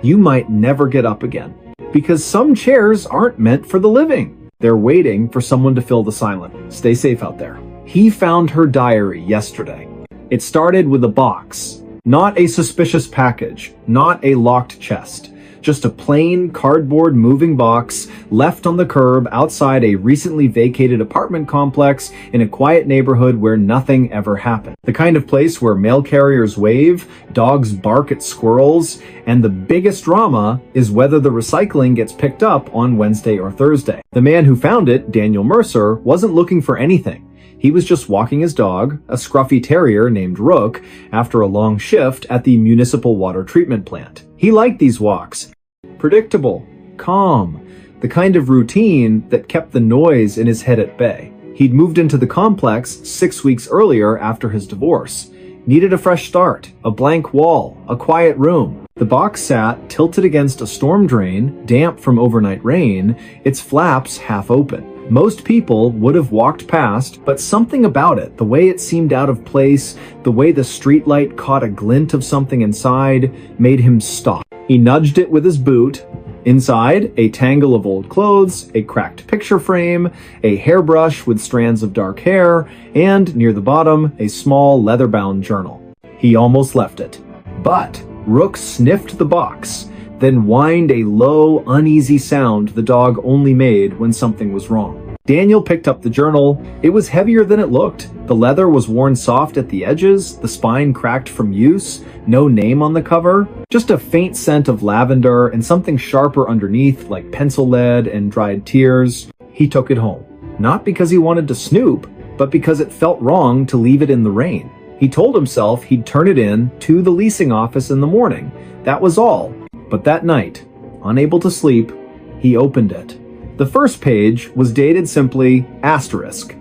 you might never get up again. Because some chairs aren't meant for the living. They're waiting for someone to fill the silence. Stay safe out there. He found her diary yesterday. It started with a box. Not a suspicious package. Not a locked chest. Just a plain cardboard moving box left on the curb outside a recently vacated apartment complex in a quiet neighborhood where nothing ever happened. The kind of place where mail carriers wave, dogs bark at squirrels, and the biggest drama is whether the recycling gets picked up on Wednesday or Thursday. The man who found it, Daniel Mercer, wasn't looking for anything. He was just walking his dog, a scruffy terrier named Rook, after a long shift at the municipal water treatment plant. He liked these walks. Predictable, calm, the kind of routine that kept the noise in his head at bay. He'd moved into the complex 6 weeks earlier after his divorce. Needed a fresh start, a blank wall, a quiet room. The box sat tilted against a storm drain, damp from overnight rain, its flaps half open. Most people would have walked past, but something about it, the way it seemed out of place, the way the streetlight caught a glint of something inside, made him stop. He nudged it with his boot. Inside, a tangle of old clothes, a cracked picture frame, a hairbrush with strands of dark hair, and near the bottom, a small leather-bound journal. He almost left it. But Rook sniffed the box, then whined a low, uneasy sound the dog only made when something was wrong. Daniel picked up the journal. It was heavier than it looked. The leather was worn soft at the edges, the spine cracked from use, no name on the cover, just a faint scent of lavender and something sharper underneath like pencil lead and dried tears. He took it home. Not because he wanted to snoop, but because it felt wrong to leave it in the rain. He told himself he'd turn it in to the leasing office in the morning. That was all. But that night, unable to sleep, he opened it. The first page was dated simply asterisk,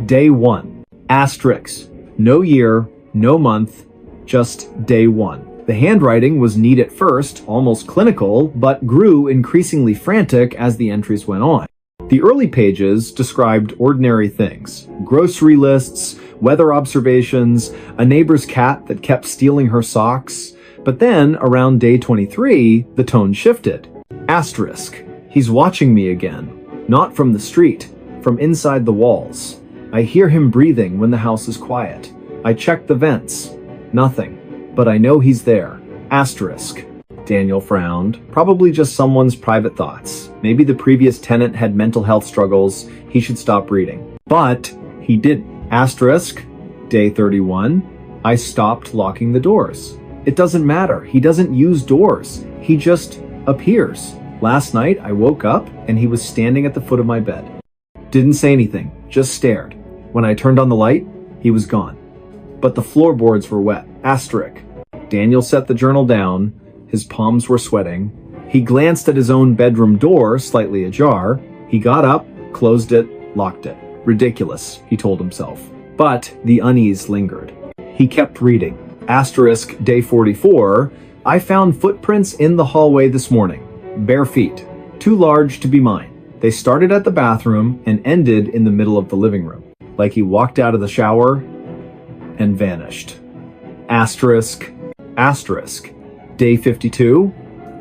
day 1, asterisk, no year, no month, just day 1. The handwriting was neat at first, almost clinical, but grew increasingly frantic as the entries went on. The early pages described ordinary things, grocery lists, weather observations, a neighbor's cat that kept stealing her socks. But then, around day 23, the tone shifted. Asterisk. He's watching me again. Not from the street, from inside the walls. I hear him breathing when the house is quiet. I check the vents. Nothing. But I know he's there. Asterisk. Daniel frowned. Probably just someone's private thoughts. Maybe the previous tenant had mental health struggles. He should stop reading. But he didn't. Asterisk. Day 31. I stopped locking the doors. It doesn't matter. He doesn't use doors. He just appears. Last night, I woke up and he was standing at the foot of my bed. Didn't say anything, just stared. When I turned on the light, he was gone. But the floorboards were wet. Asterisk. Daniel set the journal down. His palms were sweating. He glanced at his own bedroom door, slightly ajar. He got up, closed it, locked it. Ridiculous, he told himself. But the unease lingered. He kept reading. Asterisk, day 44. I found footprints in the hallway this morning. Bare feet. Too large to be mine. They started at the bathroom and ended in the middle of the living room. Like he walked out of the shower and vanished. Asterisk. Asterisk. Day 52.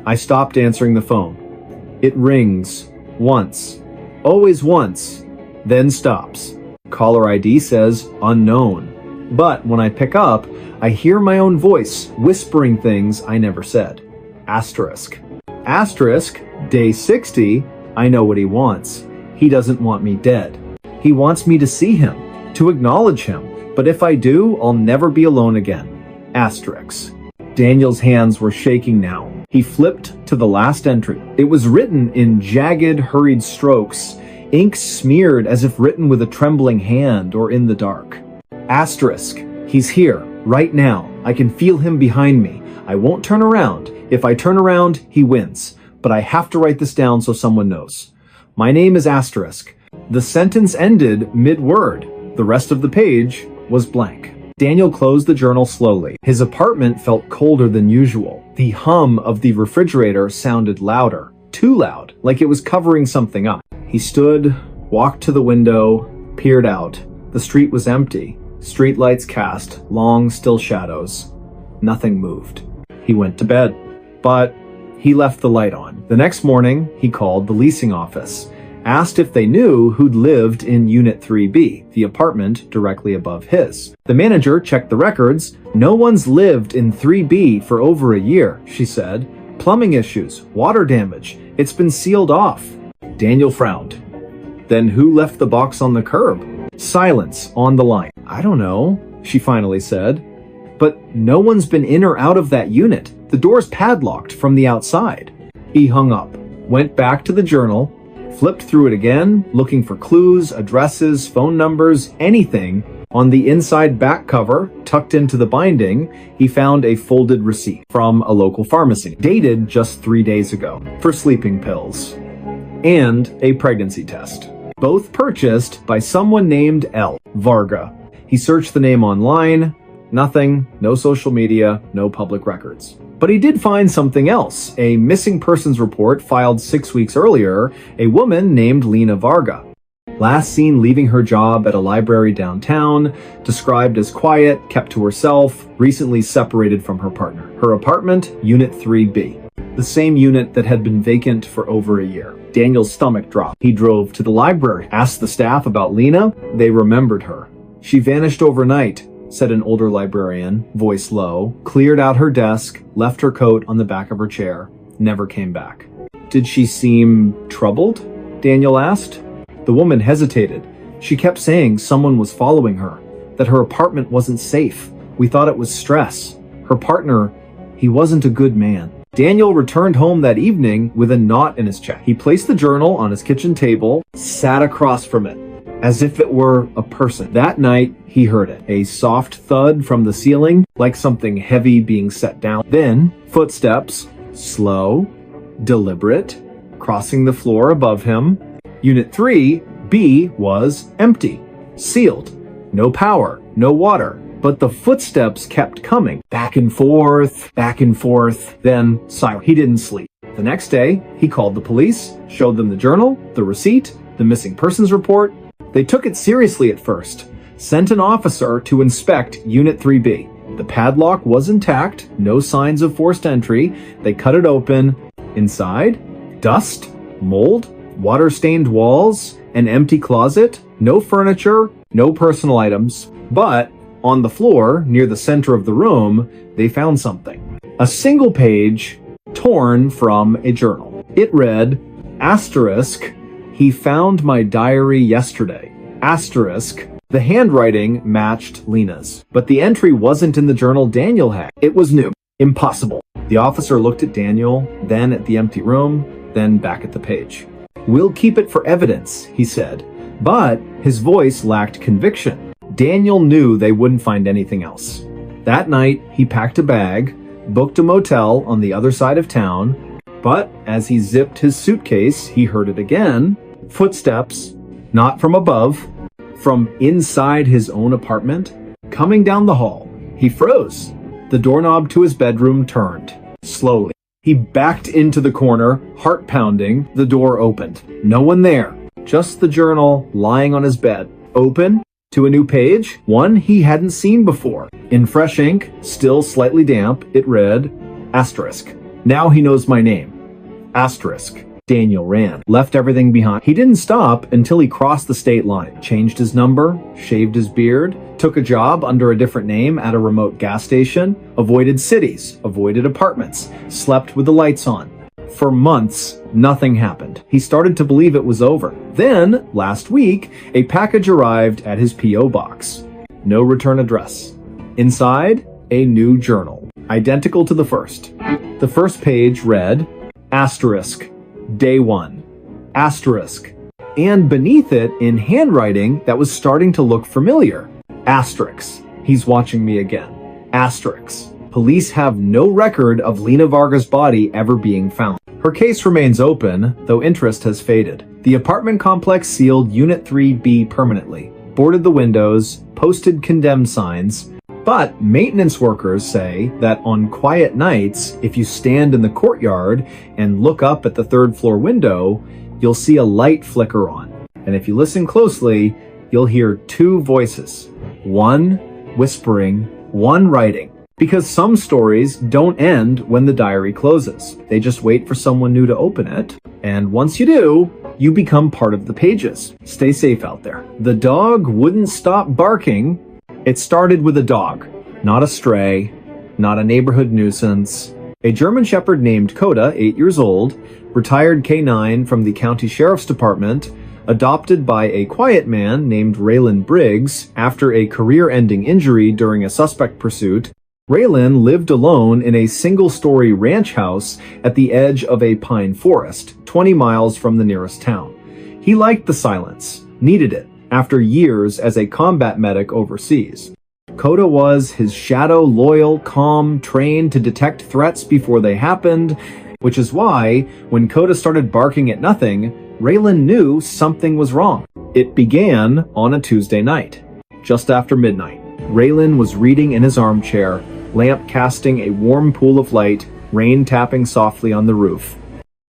I stopped answering the phone. It rings. Once. Always once. Then stops. Caller ID says unknown. But when I pick up, I hear my own voice whispering things I never said. Asterisk. Asterisk. Day 60. I know what he wants. He doesn't want me dead. He wants me to see him, to acknowledge him, But if I do, I'll never be alone again. Asterisk. Daniel's hands were shaking now. He flipped to the last entry. It was written in jagged, hurried strokes, ink smeared as if written with a trembling hand or in the dark. Asterisk. He's here, right now. I can feel him behind me. I won't turn around. If I turn around, he wins. But I have to write this down so someone knows. My name is Asterisk. The sentence ended mid-word. The rest of the page was blank. Daniel closed the journal slowly. His apartment felt colder than usual. The hum of the refrigerator sounded louder. Too loud, like it was covering something up. He stood, walked to the window, peered out. The street was empty. Streetlights cast long, still shadows. Nothing moved. He went to bed. But he left the light on. The next morning, he called the leasing office, asked if they knew who'd lived in Unit 3B, the apartment directly above his. The manager checked the records. No one's lived in 3B for over a year, she said. Plumbing issues, water damage. It's been sealed off. Daniel frowned. Then who left the box on the curb? Silence on the line. I don't know, she finally said. But no one's been in or out of that unit. The door's padlocked from the outside. He hung up, went back to the journal, flipped through it again, looking for clues, addresses, phone numbers, anything. On the inside back cover, tucked into the binding, he found a folded receipt from a local pharmacy, dated just 3 days ago, for sleeping pills, and a pregnancy test. Both purchased by someone named L. Varga. He searched the name online. Nothing, no social media, no public records. But he did find something else, a missing persons report filed 6 weeks earlier, a woman named Lena Varga. Last seen leaving her job at a library downtown, described as quiet, kept to herself, recently separated from her partner. Her apartment, Unit 3B, the same unit that had been vacant for over a year. Daniel's stomach dropped. He drove to the library, asked the staff about Lena. They remembered her. She vanished overnight, said an older librarian, voice low, cleared out her desk, left her coat on the back of her chair, never came back. Did she seem troubled? Daniel asked. The woman hesitated. She kept saying someone was following her, that her apartment wasn't safe. We thought it was stress. Her partner, he wasn't a good man. Daniel returned home that evening with a knot in his chest. He placed the journal on his kitchen table, sat across from it, as if it were a person. That night, he heard it. A soft thud from the ceiling, like something heavy being set down. Then, footsteps, slow, deliberate, crossing the floor above him. Unit 3B was empty, sealed. No power, no water. But the footsteps kept coming. Back and forth, then silent. He didn't sleep. The next day, he called the police, showed them the journal, the receipt, the missing persons report. They took it seriously at first, sent an officer to inspect Unit 3B. The padlock was intact, no signs of forced entry. They cut it open. Inside, dust, mold, water-stained walls, an empty closet, no furniture, no personal items. But on the floor, near the center of the room, they found something. A single page torn from a journal. It read, asterisk, he found my diary yesterday. Asterisk. The handwriting matched Lena's, but the entry wasn't in the journal Daniel had. It was new. Impossible. The officer looked at Daniel, then at the empty room, then back at the page. We'll keep it for evidence, he said, but his voice lacked conviction. Daniel knew they wouldn't find anything else. That night, he packed a bag, booked a motel on the other side of town, but as he zipped his suitcase, he heard it again. Footsteps, not from above, from inside his own apartment, coming down the hall. He froze. The doorknob to his bedroom turned. Slowly. He backed into the corner, heart pounding. The door opened. No one there. Just the journal lying on his bed. Open to a new page, one he hadn't seen before. In fresh ink, still slightly damp, it read, asterisk. Now he knows my name. Asterisk. Daniel ran, left everything behind. He didn't stop until he crossed the state line, changed his number, shaved his beard, took a job under a different name at a remote gas station, avoided cities, avoided apartments, slept with the lights on. For months, nothing happened. He started to believe it was over. Then, last week, a package arrived at his P.O. box. no return address. Inside, a new journal, identical to the first. The first page read, asterisk, day 1, asterisk, and beneath it, in handwriting that was starting to look familiar, asterisk, he's watching me again, asterisk. Police have no record of Lena Varga's body ever being found. Her case remains open, though interest has faded. The apartment complex sealed Unit 3B permanently, boarded the windows, posted condemned signs, but maintenance workers say that on quiet nights, if you stand in the courtyard and look up at the third floor window, you'll see a light flicker on. And if you listen closely, you'll hear 2 voices, one whispering, one writing. Because some stories don't end when the diary closes. They just wait for someone new to open it. And once you do, you become part of the pages. Stay safe out there. The dog wouldn't stop barking. It started with a dog, not a stray, not a neighborhood nuisance. A German Shepherd named Coda, 8 years old, retired K9 from the county sheriff's department, adopted by a quiet man named Raylan Briggs after a career-ending injury during a suspect pursuit. Raylan lived alone in a single-story ranch house at the edge of a pine forest, 20 miles from the nearest town. He liked the silence, needed it, after years as a combat medic overseas. Coda was his shadow, loyal, calm, trained to detect threats before they happened, which is why, when Coda started barking at nothing, Raylan knew something was wrong. It began on a Tuesday night, just after midnight. Raylan was reading in his armchair, lamp casting a warm pool of light, rain tapping softly on the roof.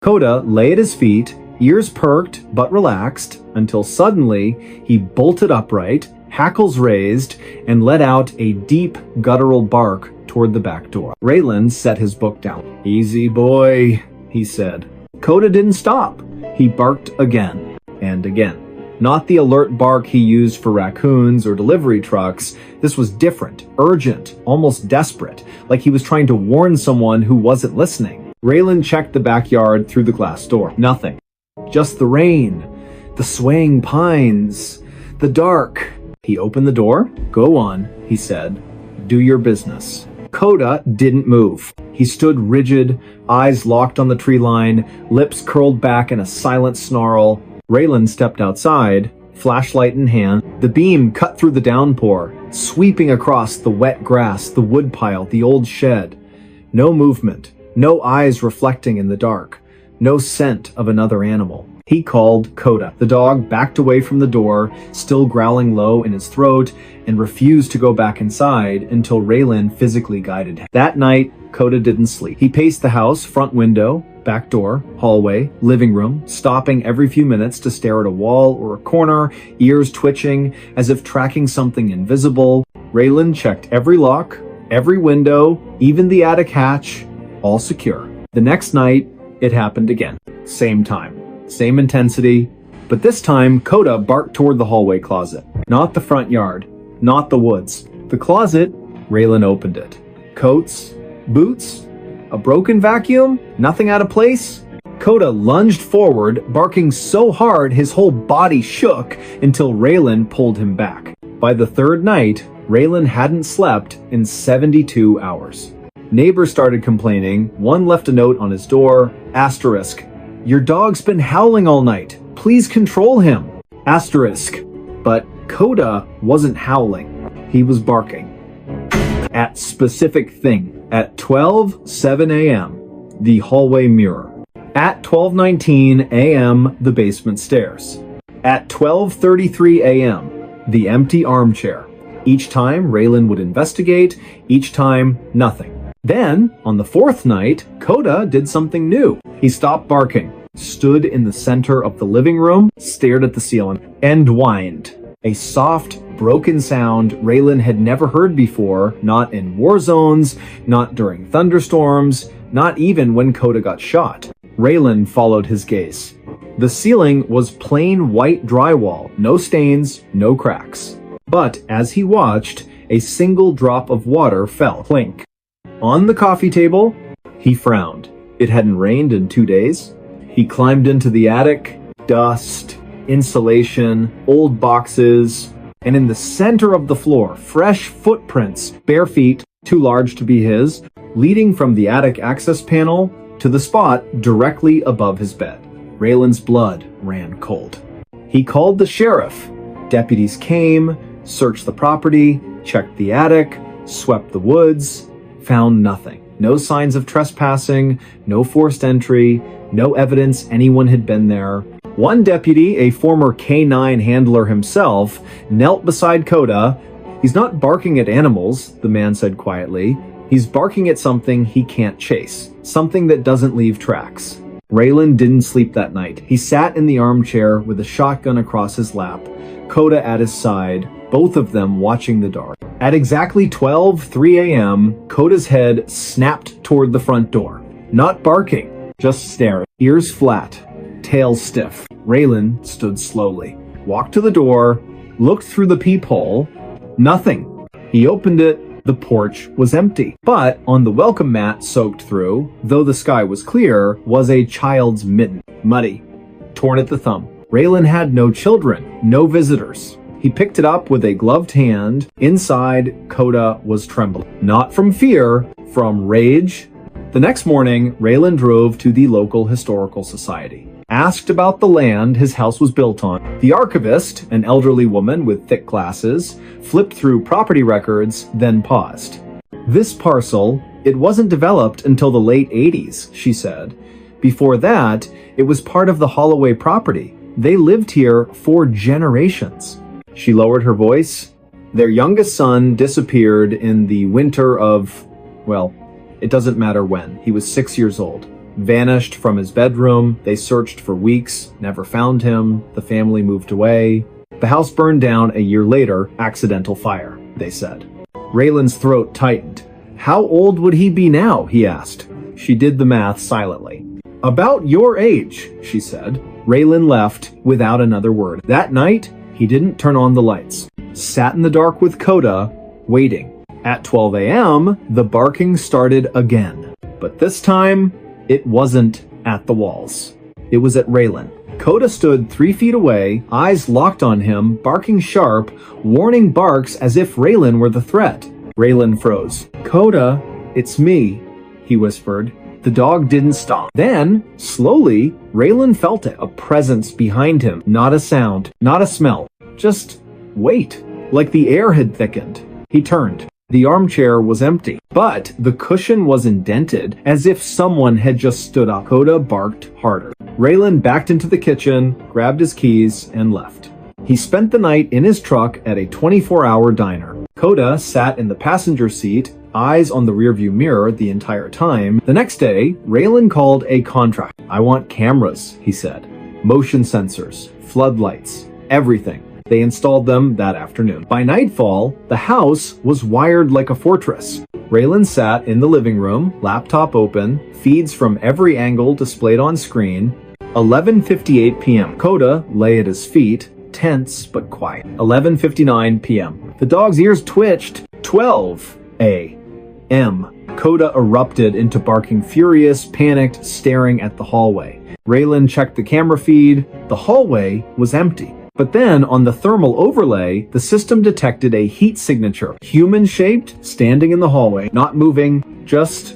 Coda lay at his feet, ears perked but relaxed, until suddenly he bolted upright, hackles raised, and let out a deep, guttural bark toward the back door. Raylan set his book down. "Easy, boy," he said. Coda didn't stop. He barked again and again. Not the alert bark he used for raccoons or delivery trucks. This was different, urgent, almost desperate, like he was trying to warn someone who wasn't listening. Raylan checked the backyard through the glass door. Nothing. Just the rain, the swaying pines, the dark. He opened the door. "Go on," he said. "Do your business." Coda didn't move. He stood rigid, eyes locked on the tree line, lips curled back in a silent snarl. Raylan stepped outside, flashlight in hand. The beam cut through the downpour, sweeping across the wet grass, the woodpile, the old shed. No movement, no eyes reflecting in the dark, no scent of another animal. He called Coda. The dog backed away from the door, still growling low in his throat, and refused to go back inside until Raylan physically guided him. That night, Coda didn't sleep. He paced the house, front window, back door, hallway, living room, stopping every few minutes to stare at a wall or a corner, ears twitching as if tracking something invisible. Raylan checked every lock, every window, even the attic hatch, all secure. The next night, it happened again. Same time, same intensity, but this time Coda barked toward the hallway closet. Not the front yard, not the woods. The closet, Raylan opened it. Coats, boots, a broken vacuum, nothing out of place. Coda lunged forward, barking so hard his whole body shook until Raylan pulled him back. By the third night, Raylan hadn't slept in 72 hours. Neighbors started complaining. One left a note on his door, asterisk, "Your dog's been howling all night. Please control him." Asterisk. But Coda wasn't howling. He was barking. At specific thing. At 12:07 a.m., the hallway mirror. At 12:19 a.m., the basement stairs. At 12:33 a.m., the empty armchair. Each time, Raylan would investigate. Each time, nothing. Then, on the fourth night, Coda did something new. He stopped barking, stood in the center of the living room, stared at the ceiling, and whined. A soft, broken sound Raylan had never heard before, not in war zones, not during thunderstorms, not even when Coda got shot. Raylan followed his gaze. The ceiling was plain white drywall, no stains, no cracks. But as he watched, a single drop of water fell. Clink. On the coffee table, he frowned. It hadn't rained in 2 days. He climbed into the attic. Dust, insulation, old boxes. And in the center of the floor, fresh footprints, bare feet, too large to be his, leading from the attic access panel to the spot directly above his bed. Raylan's blood ran cold. He called the sheriff. Deputies came, searched the property, checked the attic, swept the woods, found nothing. No signs of trespassing, no forced entry, no evidence anyone had been there. One deputy, a former K9 handler himself, knelt beside Coda. "He's not barking at animals," the man said quietly. "He's barking at something he can't chase, something that doesn't leave tracks." Raylan didn't sleep that night. He sat in the armchair with a shotgun across his lap, Coda at his side, both of them watching the dark. At exactly 12:03 a.m., Coda's head snapped toward the front door. Not barking, just staring, ears flat, tail stiff. Raylan stood slowly, walked to the door, looked through the peephole. Nothing. He opened it. The porch was empty, but on the welcome mat soaked through, though the sky was clear, was a child's mitten, muddy, torn at the thumb. Raylan had no children, no visitors. He picked it up with a gloved hand. Inside, Coda was trembling. Not from fear, from rage. The next morning, Raylan drove to the local historical society. Asked about the land his house was built on. The archivist, an elderly woman with thick glasses, flipped through property records, then paused. "This parcel, it wasn't developed until the late 80s, she said. Before that, it was part of the Holloway property. They lived here for generations." She lowered her voice. "Their youngest son disappeared in the winter of, well, it doesn't matter when. He was 6 years old. Vanished from his bedroom. They searched for weeks, never found him. The family moved away. The house burned down a year later, accidental fire, they said." Raylan's throat tightened. "How old would he be now?" he asked. She did the math silently. "About your age," she said. Raylan left without another word. That night, he didn't turn on the lights. Sat in the dark with Coda, waiting. At 12 a.m., the barking started again. But this time, it wasn't at the walls. It was at Raylan. Coda stood 3 feet away, eyes locked on him, barking sharp, warning barks as if Raylan were the threat. Raylan froze. "Coda, it's me," he whispered. The dog didn't stop. Then, slowly, Raylan felt it, a presence behind him. Not a sound, not a smell. Just wait. Like the air had thickened. He turned. The armchair was empty, but the cushion was indented, as if someone had just stood up. Coda barked harder. Raylan backed into the kitchen, grabbed his keys, and left. He spent the night in his truck at a 24-hour diner. Coda sat in the passenger seat, eyes on the rearview mirror the entire time. The next day, Raylan called a contractor. "I want cameras," he said. "Motion sensors, floodlights, everything." They installed them that afternoon. By nightfall, the house was wired like a fortress. Raylan sat in the living room, laptop open, feeds from every angle displayed on screen. 11:58 p.m. Coda lay at his feet, tense but quiet. 11:59 p.m. The dog's ears twitched. 12 a.m. Coda erupted into barking, furious, panicked, staring at the hallway. Raylan checked the camera feed. The hallway was empty. But then, on the thermal overlay, the system detected a heat signature. Human-shaped, standing in the hallway, not moving, just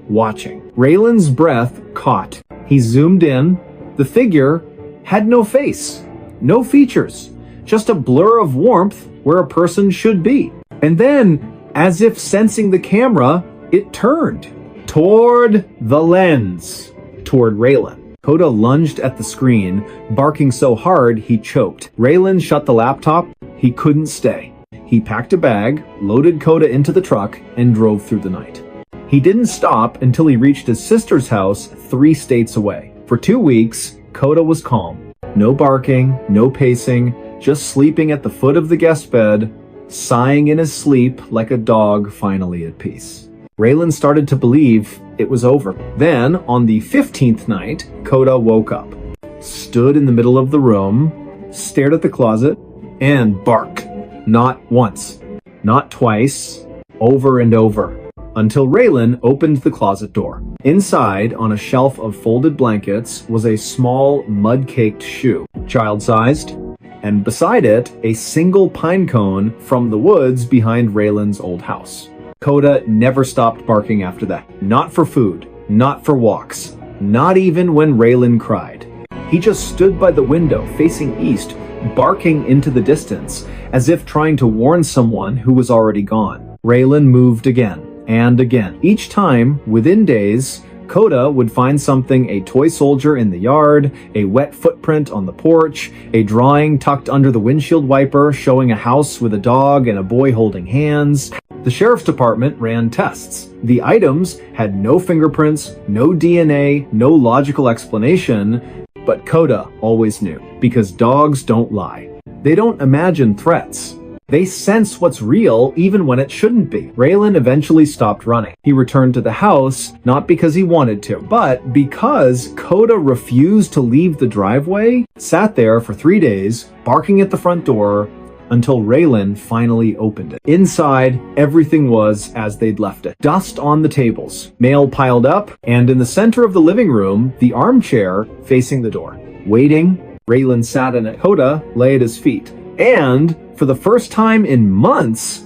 watching. Raylan's breath caught. He zoomed in. The figure had no face, no features, just a blur of warmth where a person should be. And then, as if sensing the camera, it turned toward the lens, toward Raylan. Coda lunged at the screen, barking so hard he choked. Raylan shut the laptop. He couldn't stay. He packed a bag, loaded Coda into the truck, and drove through the night. He didn't stop until he reached his sister's house 3 states away. For 2 weeks, Coda was calm. No barking, no pacing, just sleeping at the foot of the guest bed, sighing in his sleep like a dog finally at peace. Raylan started to believe it was over. Then, on the 15th night, Coda woke up, stood in the middle of the room, stared at the closet, and barked. Not once, not twice, over and over, until Raylan opened the closet door. Inside, on a shelf of folded blankets, was a small, mud-caked shoe. Child-sized, and beside it, a single pine cone from the woods behind Raylan's old house. Coda never stopped barking after that. Not for food, not for walks, not even when Raylan cried. He just stood by the window facing east, barking into the distance, as if trying to warn someone who was already gone. Raylan moved again and again. Each time, within days, Coda would find something: a toy soldier in the yard, a wet footprint on the porch, a drawing tucked under the windshield wiper showing a house with a dog and a boy holding hands. The sheriff's department ran tests. The items had no fingerprints, no DNA, no logical explanation, but Coda always knew, because dogs don't lie. They don't imagine threats. They sense what's real even when it shouldn't be. Raylan eventually stopped running. He returned to the house, not because he wanted to, but because Coda refused to leave the driveway, sat there for 3 days, barking at the front door, until Raylan finally opened it. Inside, everything was as they'd left it. Dust on the tables, mail piled up, and in the center of the living room, the armchair facing the door. Waiting, Raylan sat in it. Coda lay at his feet. And for the first time in months,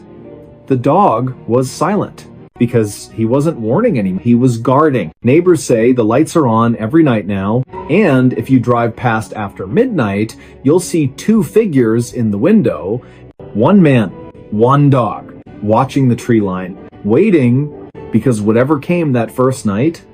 the dog was silent, because he wasn't warning anyone. He was guarding. Neighbors say the lights are on every night now, and if you drive past after midnight, you'll see 2 figures in the window, 1 man, 1 dog, watching the tree line, waiting, because whatever came that first night,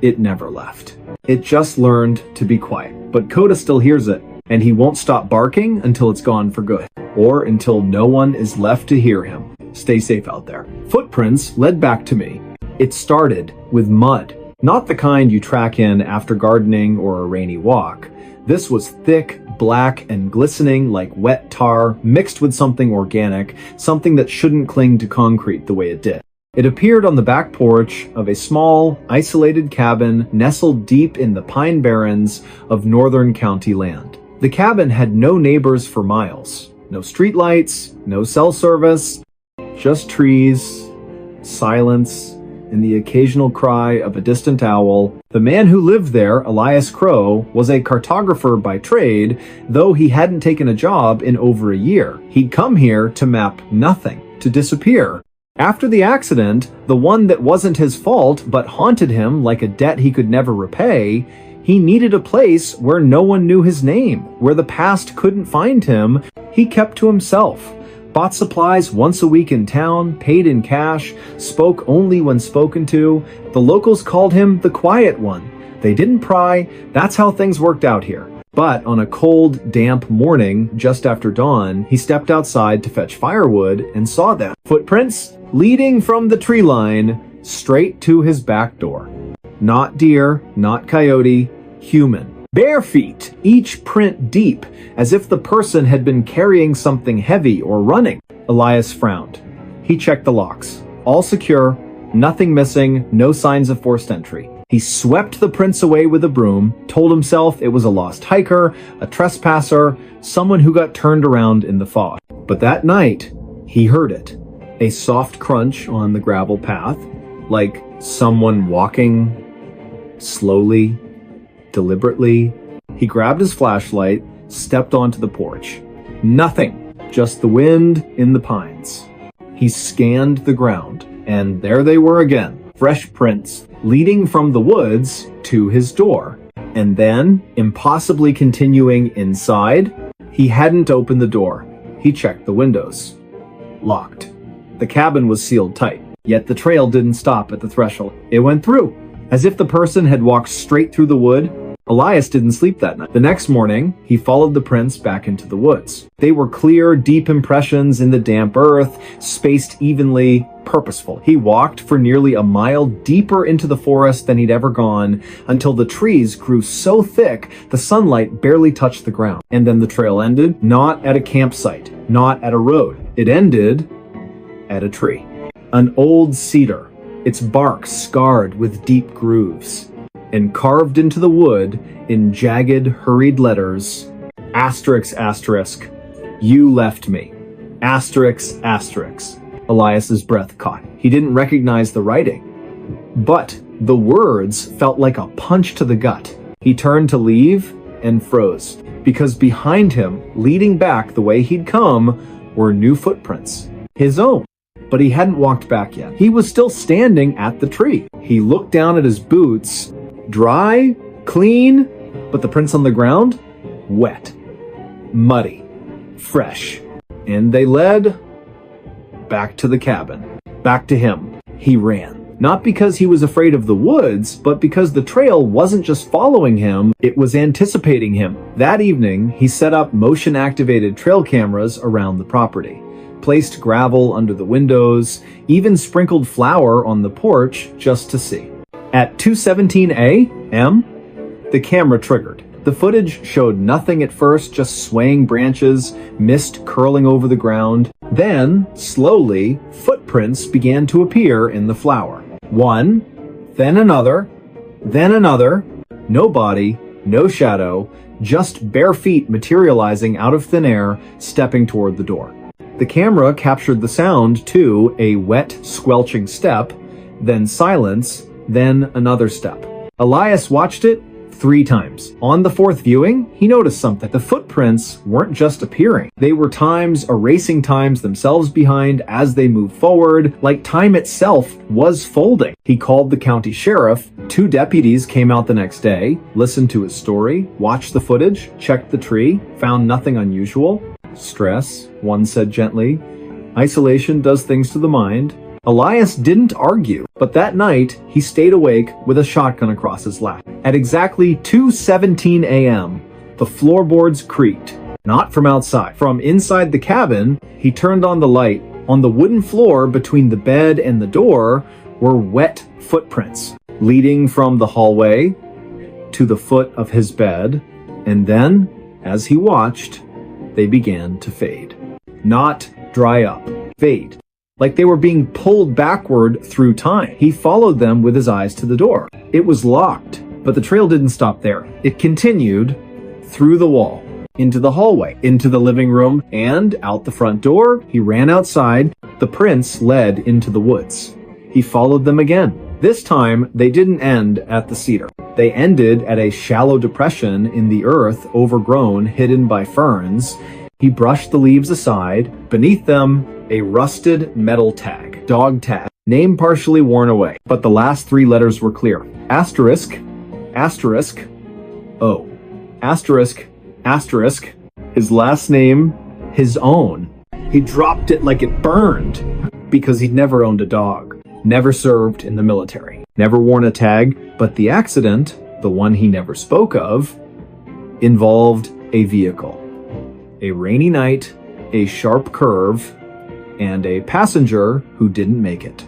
it never left. It just learned to be quiet. But Coda still hears it, and he won't stop barking until it's gone for good, or until no one is left to hear him. Stay safe out there. Footprints led back to me. It started with mud. Not the kind you track in after gardening or a rainy walk. This was thick, black, and glistening like wet tar mixed with something organic, something that shouldn't cling to concrete the way it did. It appeared on the back porch of a small, isolated cabin nestled deep in the pine barrens of northern county land. The cabin had no neighbors for miles. No streetlights, no cell service, just trees, silence, and the occasional cry of a distant owl. The man who lived there, Elias Crow, was a cartographer by trade, though he hadn't taken a job in over a year. He'd come here to map nothing, to disappear. After the accident, the one that wasn't his fault but haunted him like a debt he could never repay, he needed a place where no one knew his name, where the past couldn't find him. He kept to himself, bought supplies once a week in town, paid in cash, spoke only when spoken to. The locals called him the quiet one. They didn't pry. That's how things worked out here. But on a cold, damp morning, just after dawn, he stepped outside to fetch firewood and saw them. Footprints leading from the tree line straight to his back door. Not deer, not coyote, human. Bare feet, each print deep, as if the person had been carrying something heavy or running. Elias frowned. He checked the locks. All secure, nothing missing, no signs of forced entry. He swept the prints away with a broom, told himself it was a lost hiker, a trespasser, someone who got turned around in the fog. But that night, he heard it. A soft crunch on the gravel path, like someone walking slowly, deliberately. He grabbed his flashlight, stepped onto the porch. Nothing, just the wind in the pines. He scanned the ground, and there they were again, fresh prints leading from the woods to his door. And then, impossibly continuing inside, he hadn't opened the door. He checked the windows. Locked. The cabin was sealed tight, yet the trail didn't stop at the threshold. It went through, as if the person had walked straight through the wood. Elias didn't sleep that night. The next morning, he followed the prints back into the woods. They were clear, deep impressions in the damp earth, spaced evenly, purposeful. He walked for nearly a mile deeper into the forest than he'd ever gone, until the trees grew so thick the sunlight barely touched the ground. And then the trail ended, not at a campsite, not at a road. It ended at a tree. An old cedar, its bark scarred with deep grooves. And carved into the wood, in jagged, hurried letters, asterisk, asterisk, you left me. Asterisk, asterisk. Elias's breath caught. He didn't recognize the writing, but the words felt like a punch to the gut. He turned to leave, and froze, because behind him, leading back the way he'd come, were new footprints. His own. But he hadn't walked back yet. He was still standing at the tree. He looked down at his boots. Dry, clean, but the prints on the ground? Wet, muddy, fresh. And they led back to the cabin. Back to him. He ran. Not because he was afraid of the woods, but because the trail wasn't just following him, it was anticipating him. That evening, he set up motion-activated trail cameras around the property, placed gravel under the windows, even sprinkled flour on the porch just to see. At 2:17 a.m., the camera triggered. The footage showed nothing at first, just swaying branches, mist curling over the ground. Then, slowly, footprints began to appear in the flour. One, then another, no body, no shadow, just bare feet materializing out of thin air, stepping toward the door. The camera captured the sound too, a wet, squelching step, then silence, then another step. Elias watched it 3 times. On the 4th viewing, he noticed something. The footprints weren't just appearing. They were erasing times themselves behind as they moved forward, like time itself was folding. He called the county sheriff. 2 deputies came out the next day, listened to his story, watched the footage, checked the tree, found nothing unusual. Stress, one said gently. Isolation does things to the mind. Elias didn't argue, but that night, he stayed awake with a shotgun across his lap. At exactly 2:17 a.m., the floorboards creaked. Not from outside. From inside the cabin, he turned on the light. On the wooden floor between the bed and the door were wet footprints, leading from the hallway to the foot of his bed, and then, as he watched, they began to fade. Not dry up. Fade. Like they were being pulled backward through time. He followed them with his eyes to the door. It was locked, but the trail didn't stop there. It continued through the wall, into the hallway, into the living room, and out the front door. He ran outside. The prints led into the woods. He followed them again. This time, they didn't end at the cedar. They ended at a shallow depression in the earth, overgrown, hidden by ferns. He brushed the leaves aside. Beneath them, a rusted metal tag. Dog tag. Name partially worn away, but the last 3 letters were clear. Asterisk, asterisk, O. Asterisk, asterisk. His last name, his own. He dropped it like it burned, because he'd never owned a dog. Never served in the military. Never worn a tag, but the accident, the one he never spoke of, involved a vehicle. A rainy night, a sharp curve, and a passenger who didn't make it.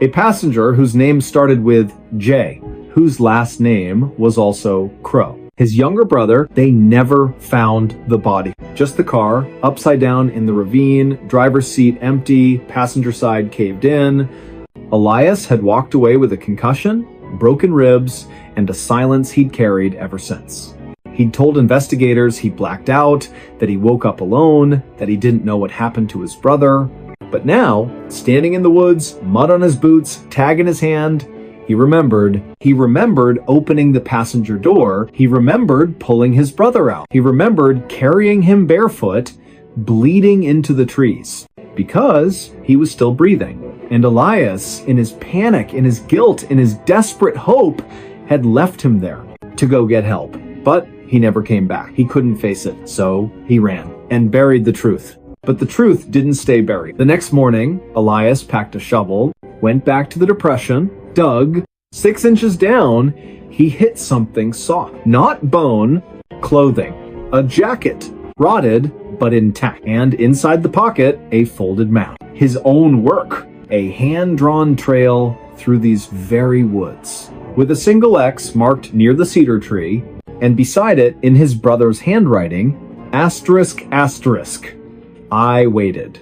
A passenger whose name started with J, whose last name was also Crow. His younger brother, they never found the body. Just the car, upside down in the ravine, driver's seat empty, passenger side caved in. Elias had walked away with a concussion, broken ribs, and a silence he'd carried ever since. He'd told investigators he blacked out, that he woke up alone, that he didn't know what happened to his brother. But now, standing in the woods, mud on his boots, tag in his hand, he remembered. He remembered opening the passenger door. He remembered pulling his brother out. He remembered carrying him barefoot, bleeding into the trees, because he was still breathing. And Elias, in his panic, in his guilt, in his desperate hope, had left him there to go get help. But he never came back. He couldn't face it, so he ran and buried the truth. But the truth didn't stay buried. The next morning, Elias packed a shovel, went back to the depression, dug. 6 inches down, he hit something soft. Not bone, clothing. A jacket, rotted but intact. And inside the pocket, a folded map. His own work. A hand-drawn trail through these very woods, with a single X marked near the cedar tree, and beside it, in his brother's handwriting, asterisk, asterisk. I waited.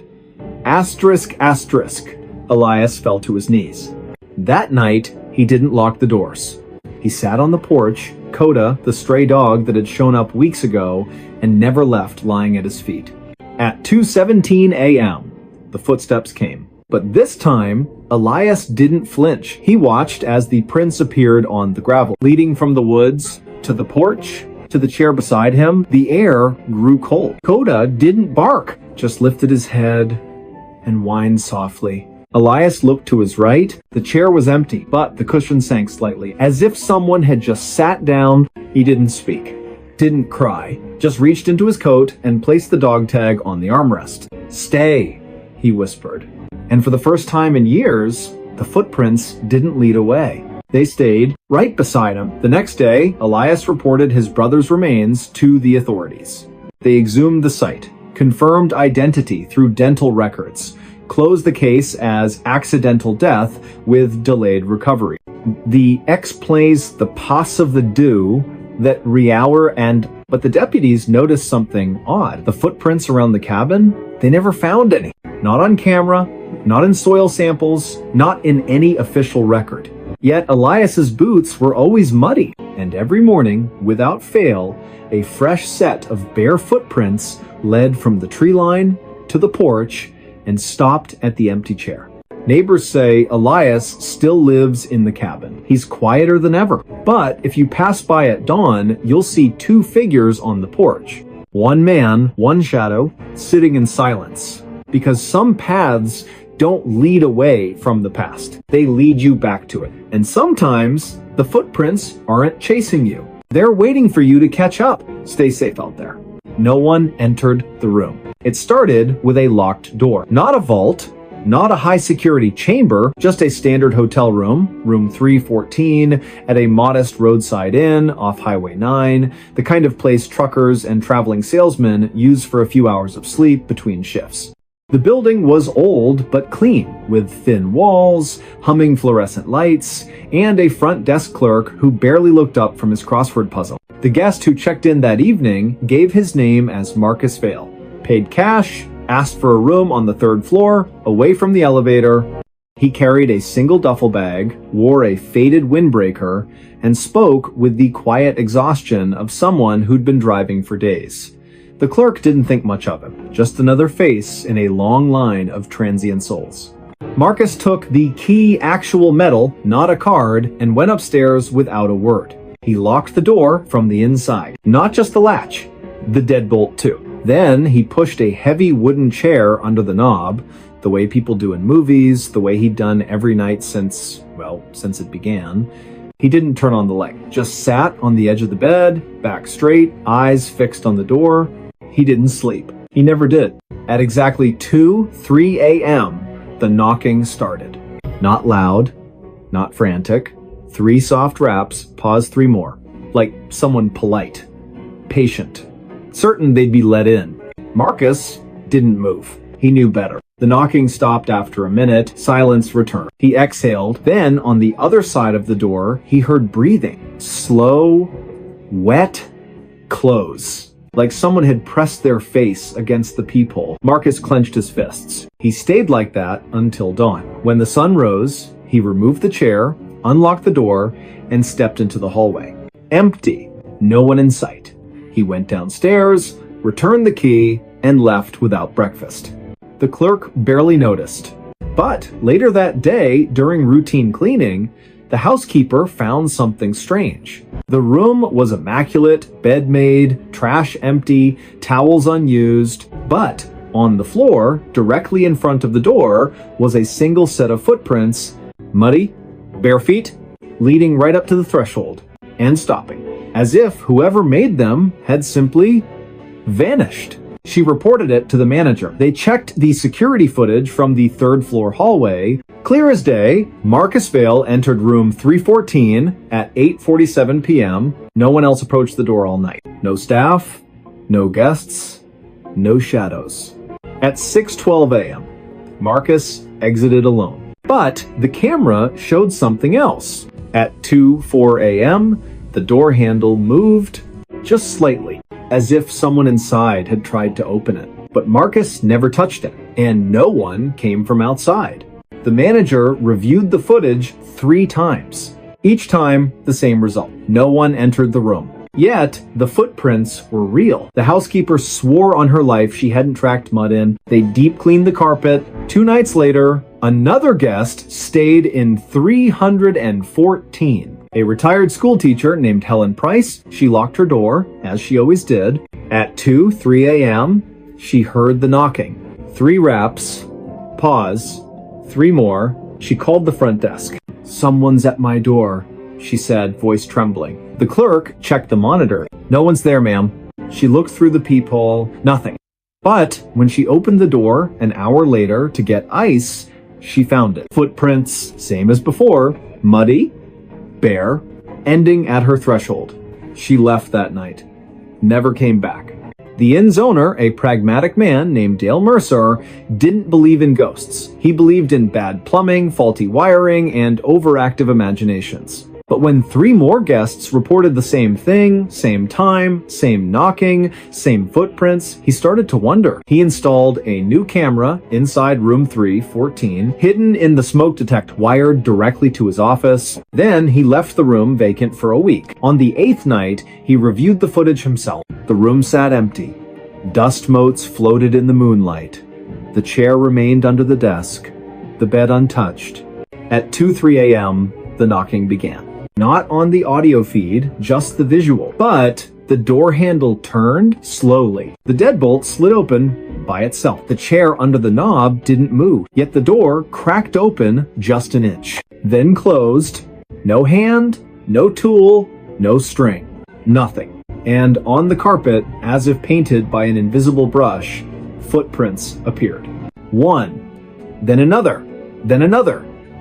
Asterisk, asterisk. Elias fell to his knees. That night, he didn't lock the doors. He sat on the porch, Coda, the stray dog that had shown up weeks ago and never left lying at his feet. At 2:17 a.m., the footsteps came. But this time, Elias didn't flinch. He watched as the prints appeared on the gravel, leading from the woods to the porch to the chair beside him, the air grew cold. Coda didn't bark, just lifted his head and whined softly. Elias looked to his right. The chair was empty, but the cushion sank slightly, as if someone had just sat down. He didn't speak, didn't cry, just reached into his coat and placed the dog tag on the armrest. "Stay," he whispered. And for the first time in years, the footprints didn't lead away. They stayed right beside him. The next day, Elias reported his brother's remains to the authorities. They exhumed the site, confirmed identity through dental records, closed the case as accidental death with delayed recovery. The X plays the pass of the do that Riauer but the deputies noticed something odd. The footprints around the cabin, they never found any. Not on camera, not in soil samples, not in any official record. Yet Elias's boots were always muddy, and every morning, without fail, a fresh set of bare footprints led from the tree line to the porch and stopped at the empty chair. Neighbors say Elias still lives in the cabin. He's quieter than ever. But if you pass by at dawn, you'll see two figures on the porch. One man, one shadow, sitting in silence. Because some paths don't lead away from the past. They lead you back to it. And sometimes the footprints aren't chasing you. They're waiting for you to catch up. Stay safe out there. No one entered the room. It started with a locked door. Not a vault, not a high-security chamber, just a standard hotel room, room 314, at a modest roadside inn off Highway 9, the kind of place truckers and traveling salesmen use for a few hours of sleep between shifts. The building was old but clean, with thin walls, humming fluorescent lights, and a front desk clerk who barely looked up from his crossword puzzle. The guest who checked in that evening gave his name as Marcus Vale, paid cash, asked for a room on the third floor, away from the elevator. He carried a single duffel bag, wore a faded windbreaker, and spoke with the quiet exhaustion of someone who'd been driving for days. The clerk didn't think much of him, just another face in a long line of transient souls. Marcus took the key actual metal, not a card, and went upstairs without a word. He locked the door from the inside, not just the latch, the deadbolt too. Then he pushed a heavy wooden chair under the knob, the way people do in movies, the way he'd done every night since it began. He didn't turn on the light, just sat on the edge of the bed, back straight, eyes fixed on the door. He didn't sleep. He never did. At exactly 3 a.m., the knocking started. Not loud, not frantic. 3 soft raps, pause 3 more. Like someone polite, patient, certain they'd be let in. Marcus didn't move. He knew better. The knocking stopped after a minute. Silence returned. He exhaled. Then, on the other side of the door, he heard breathing. Slow, wet, close. Like someone had pressed their face against the peephole. Marcus clenched his fists. He stayed like that until dawn. When the sun rose, he removed the chair, unlocked the door, and stepped into the hallway. Empty. No one in sight. He went downstairs, returned the key, and left without breakfast. The clerk barely noticed. But later that day, during routine cleaning, the housekeeper found something strange. The room was immaculate, bed made, trash empty, towels unused, but on the floor, directly in front of the door, was a single set of footprints, muddy, bare feet, leading right up to the threshold, and stopping, as if whoever made them had simply vanished. She reported it to the manager. They checked the security footage from the third floor hallway. Clear as day, Marcus Vale entered room 314 at 8:47 p.m. No one else approached the door all night. No staff, no guests, no shadows. At 6:12 a.m., Marcus exited alone. But the camera showed something else. At 2:04 a.m., the door handle moved just slightly, as if someone inside had tried to open it. But Marcus never touched it, and no one came from outside. The manager reviewed the footage 3 times. Each time, the same result. No one entered the room. Yet, the footprints were real. The housekeeper swore on her life she hadn't tracked mud in. They deep cleaned the carpet. 2 nights later, another guest stayed in 314. A retired school teacher named Helen Price, she locked her door, as she always did. At 3 a.m., she heard the knocking. 3 raps, pause, 3 more. She called the front desk. "Someone's at my door," she said, voice trembling. The clerk checked the monitor. "No one's there, ma'am." She looked through the peephole. Nothing. But when she opened the door an hour later to get ice, she found it. Footprints, same as before, muddy, bare, ending at her threshold. She left that night. Never came back. The inn's owner, a pragmatic man named Dale Mercer, didn't believe in ghosts. He believed in bad plumbing, faulty wiring, and overactive imaginations. But when 3 more guests reported the same thing, same time, same knocking, same footprints, he started to wonder. He installed a new camera inside room 314, hidden in the smoke detector wired directly to his office. Then he left the room vacant for a week. On the 8th night, he reviewed the footage himself. The room sat empty. Dust motes floated in the moonlight. The chair remained under the desk, the bed untouched. At 2:03 a.m., the knocking began. Not on the audio feed, just the visual. But the door handle turned slowly. The deadbolt slid open by itself. The chair under the knob didn't move, yet the door cracked open just an inch. Then closed. No hand, no tool, no string. Nothing. And on the carpet, as if painted by an invisible brush, footprints appeared. One, then another,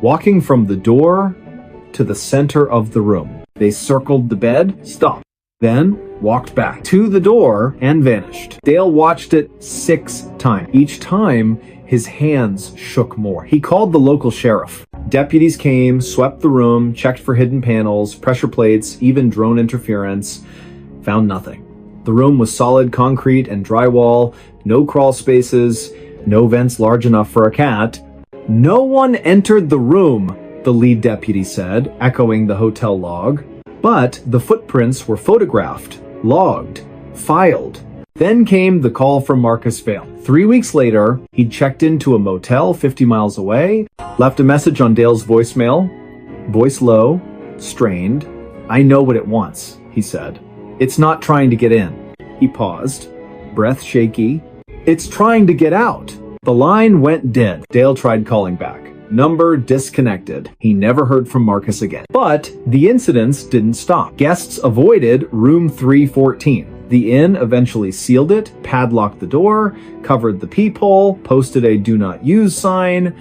walking from the door to the center of the room. They circled the bed, stopped, then walked back to the door and vanished. Dale watched it 6 times. Each time, his hands shook more. He called the local sheriff. Deputies came, swept the room, checked for hidden panels, pressure plates, even drone interference. Found nothing. The room was solid concrete and drywall, no crawl spaces, no vents large enough for a cat. No one entered the room, the lead deputy said, echoing the hotel log. But the footprints were photographed, logged, filed. Then came the call from Marcus Vale. 3 weeks later, he'd checked into a motel 50 miles away, left a message on Dale's voicemail. Voice low, strained. "I know what it wants," he said. "It's not trying to get in." He paused, breath shaky. "It's trying to get out." The line went dead. Dale tried calling back. Number disconnected. He never heard from Marcus again. But the incidents didn't stop. Guests avoided room 314. The inn eventually sealed it, padlocked the door, covered the peephole, posted a "do not use" sign.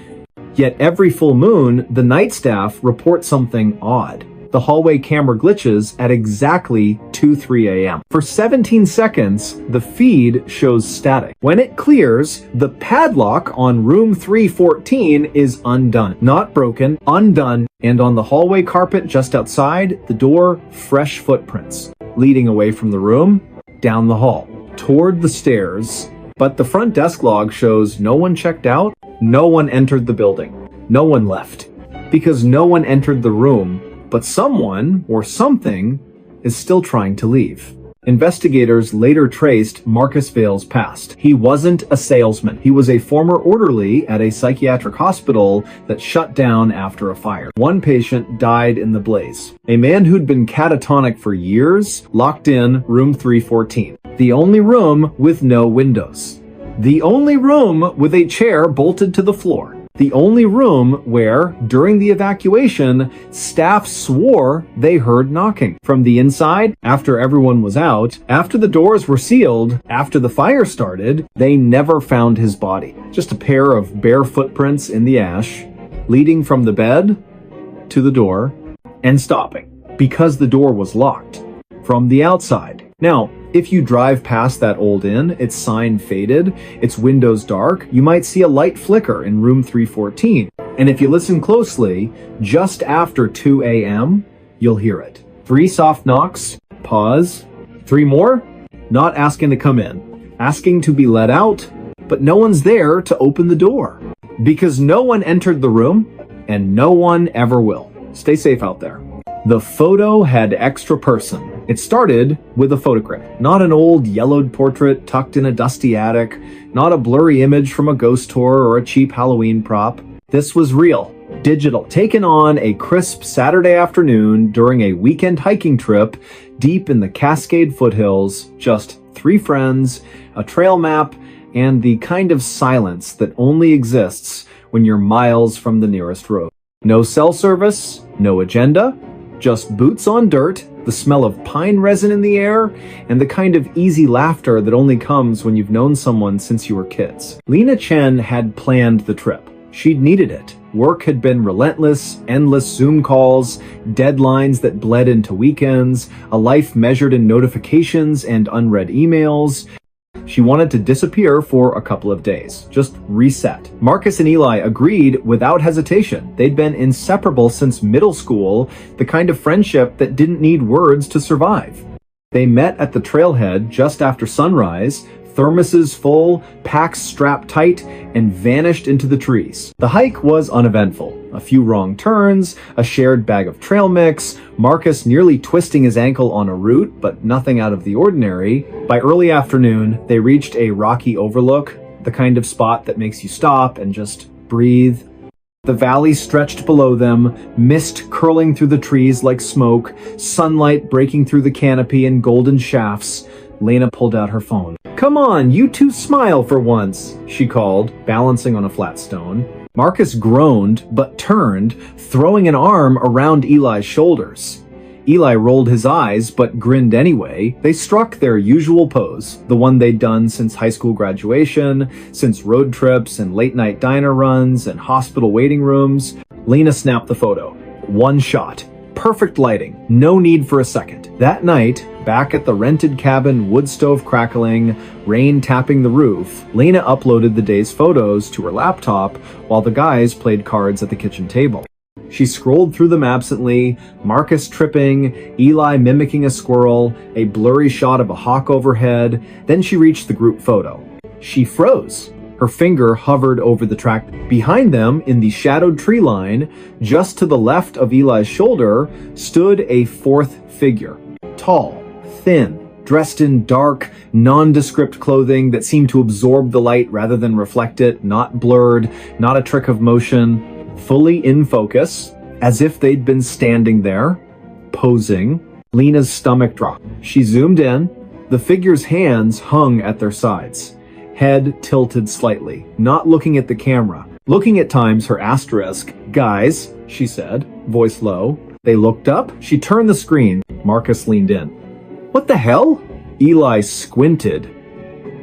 Yet every full moon, the night staff report something odd. The hallway camera glitches at exactly 2:03 a.m. For 17 seconds, the feed shows static. When it clears, the padlock on room 314 is undone. Not broken, undone, and on the hallway carpet just outside the door, fresh footprints, leading away from the room, down the hall, toward the stairs. But the front desk log shows no one checked out, no one entered the building, no one left. Because no one entered the room, but someone or something is still trying to leave. Investigators later traced Marcus Vale's past. He wasn't a salesman. He was a former orderly at a psychiatric hospital that shut down after a fire. One patient died in the blaze. A man who'd been catatonic for years locked in room 314. The only room with no windows. The only room with a chair bolted to the floor. The only room where, during the evacuation, staff swore they heard knocking. From the inside, after everyone was out, after the doors were sealed, after the fire started, they never found his body. Just a pair of bare footprints in the ash, leading from the bed to the door, and stopping, because the door was locked from the outside. Now, if you drive past that old inn, its sign faded, its windows dark, you might see a light flicker in room 314. And if you listen closely, just after 2 a.m., you'll hear it. 3 soft knocks, pause. 3 more, not asking to come in, asking to be let out, but no one's there to open the door. Because no one entered the room, and no one ever will. Stay safe out there. The photo had extra person. It started with a photograph. Not an old yellowed portrait tucked in a dusty attic, not a blurry image from a ghost tour or a cheap Halloween prop. This was real. digital, taken on a crisp Saturday afternoon during a weekend hiking trip deep in the Cascade foothills, just 3 friends, a trail map, and the kind of silence that only exists when you're miles from the nearest road. No cell service, no agenda, just boots on dirt, the smell of pine resin in the air, and the kind of easy laughter that only comes when you've known someone since you were kids. Lena Chen had planned the trip. She'd needed it. Work had been relentless, endless Zoom calls, deadlines that bled into weekends, a life measured in notifications and unread emails. She wanted to disappear for a couple of days, just reset. Marcus and Eli agreed without hesitation. They'd been inseparable since middle school, the kind of friendship that didn't need words to survive. They met at the trailhead just after sunrise, thermoses full, packs strapped tight, and vanished into the trees. The hike was uneventful. A few wrong turns, a shared bag of trail mix, Marcus nearly twisting his ankle on a root, but nothing out of the ordinary. By early afternoon, they reached a rocky overlook, the kind of spot that makes you stop and just breathe. The valley stretched below them, mist curling through the trees like smoke, sunlight breaking through the canopy in golden shafts. Lena pulled out her phone. "Come on, you two smile for once," she called, balancing on a flat stone. Marcus groaned, but turned, throwing an arm around Eli's shoulders. Eli rolled his eyes, but grinned anyway. They struck their usual pose, the one they'd done since high school graduation, since road trips and late-night diner runs and hospital waiting rooms. Lena snapped the photo. One shot. Perfect lighting. No need for a second. That night, back at the rented cabin, wood stove crackling, rain tapping the roof, Lena uploaded the day's photos to her laptop while the guys played cards at the kitchen table. She scrolled through them absently, Marcus tripping, Eli mimicking a squirrel, a blurry shot of a hawk overhead. Then she reached the group photo. She froze. Her finger hovered over the track. Behind them, in the shadowed tree line, just to the left of Eli's shoulder, stood a fourth figure. Tall, thin, dressed in dark, nondescript clothing that seemed to absorb the light rather than reflect it, not blurred, not a trick of motion, fully in focus, as if they'd been standing there, posing. Lena's stomach dropped. She zoomed in. The figure's hands hung at their sides. Head tilted slightly, not looking at the camera, looking at times her asterisk. "Guys," she said, voice low. They looked up. She turned the screen. Marcus leaned in. "What the hell?" Eli squinted.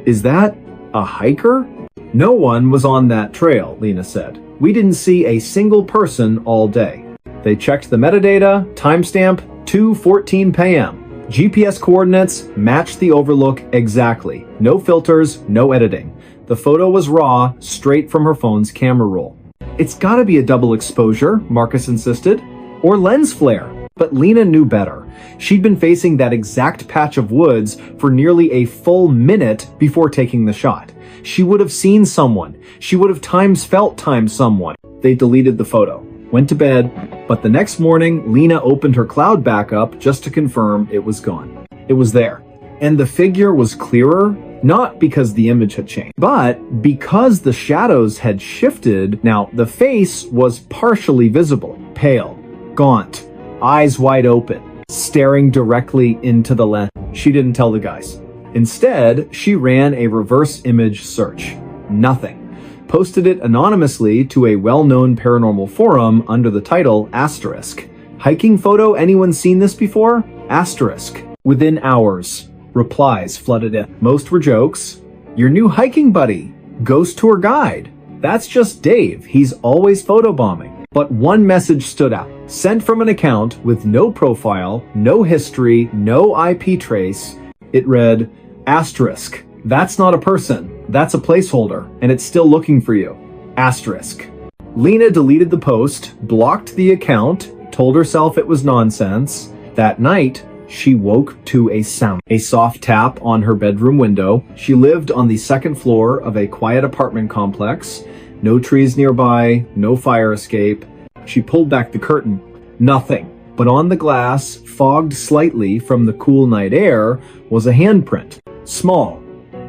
"Is that a hiker?" "No one was on that trail," Lena said. "We didn't see a single person all day." They checked the metadata, timestamp 2:14 p.m. GPS coordinates matched the overlook exactly. No filters, no editing. The photo was raw, straight from her phone's camera roll. "It's gotta be a double exposure," Marcus insisted. "Or lens flare." But Lena knew better. She'd been facing that exact patch of woods for nearly a full minute before taking the shot. She would have seen someone. She would have felt someone. They deleted the photo. Went to bed, but the next morning, Lena opened her cloud backup just to confirm it was gone. It was there. And the figure was clearer, not because the image had changed, but because the shadows had shifted. Now, the face was partially visible, pale, gaunt, eyes wide open, staring directly into the lens. She didn't tell the guys. Instead, she ran a reverse image search. Nothing. Posted it anonymously to a well-known paranormal forum under the title asterisk. "Hiking photo, anyone seen this before?" Asterisk. Within hours, replies flooded in. Most were jokes. "Your new hiking buddy. Ghost tour guide. That's just Dave. He's always photobombing." But one message stood out. Sent from an account with no profile, no history, no IP trace. It read, asterisk. "That's not a person. That's a placeholder, and it's still looking for you. Asterisk." Lena deleted the post, blocked the account, told herself it was nonsense. That night, she woke to a sound. A soft tap on her bedroom window. She lived on the second floor of a quiet apartment complex. No trees nearby, no fire escape. She pulled back the curtain. Nothing. But on the glass, fogged slightly from the cool night air, was a handprint. Small,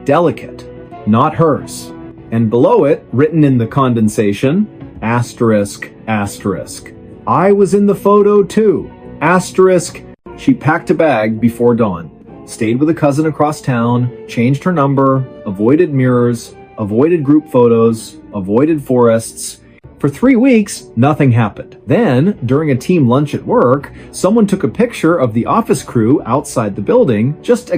delicate, not hers. And below it, written in the condensation, Asterisk, asterisk. I was in the photo too. Asterisk. She packed a bag before dawn, stayed with a cousin across town, changed her number, avoided mirrors, avoided group photos, avoided forests. For 3 weeks, nothing happened. Then, during a team lunch at work, someone took a picture of the office crew outside the building, just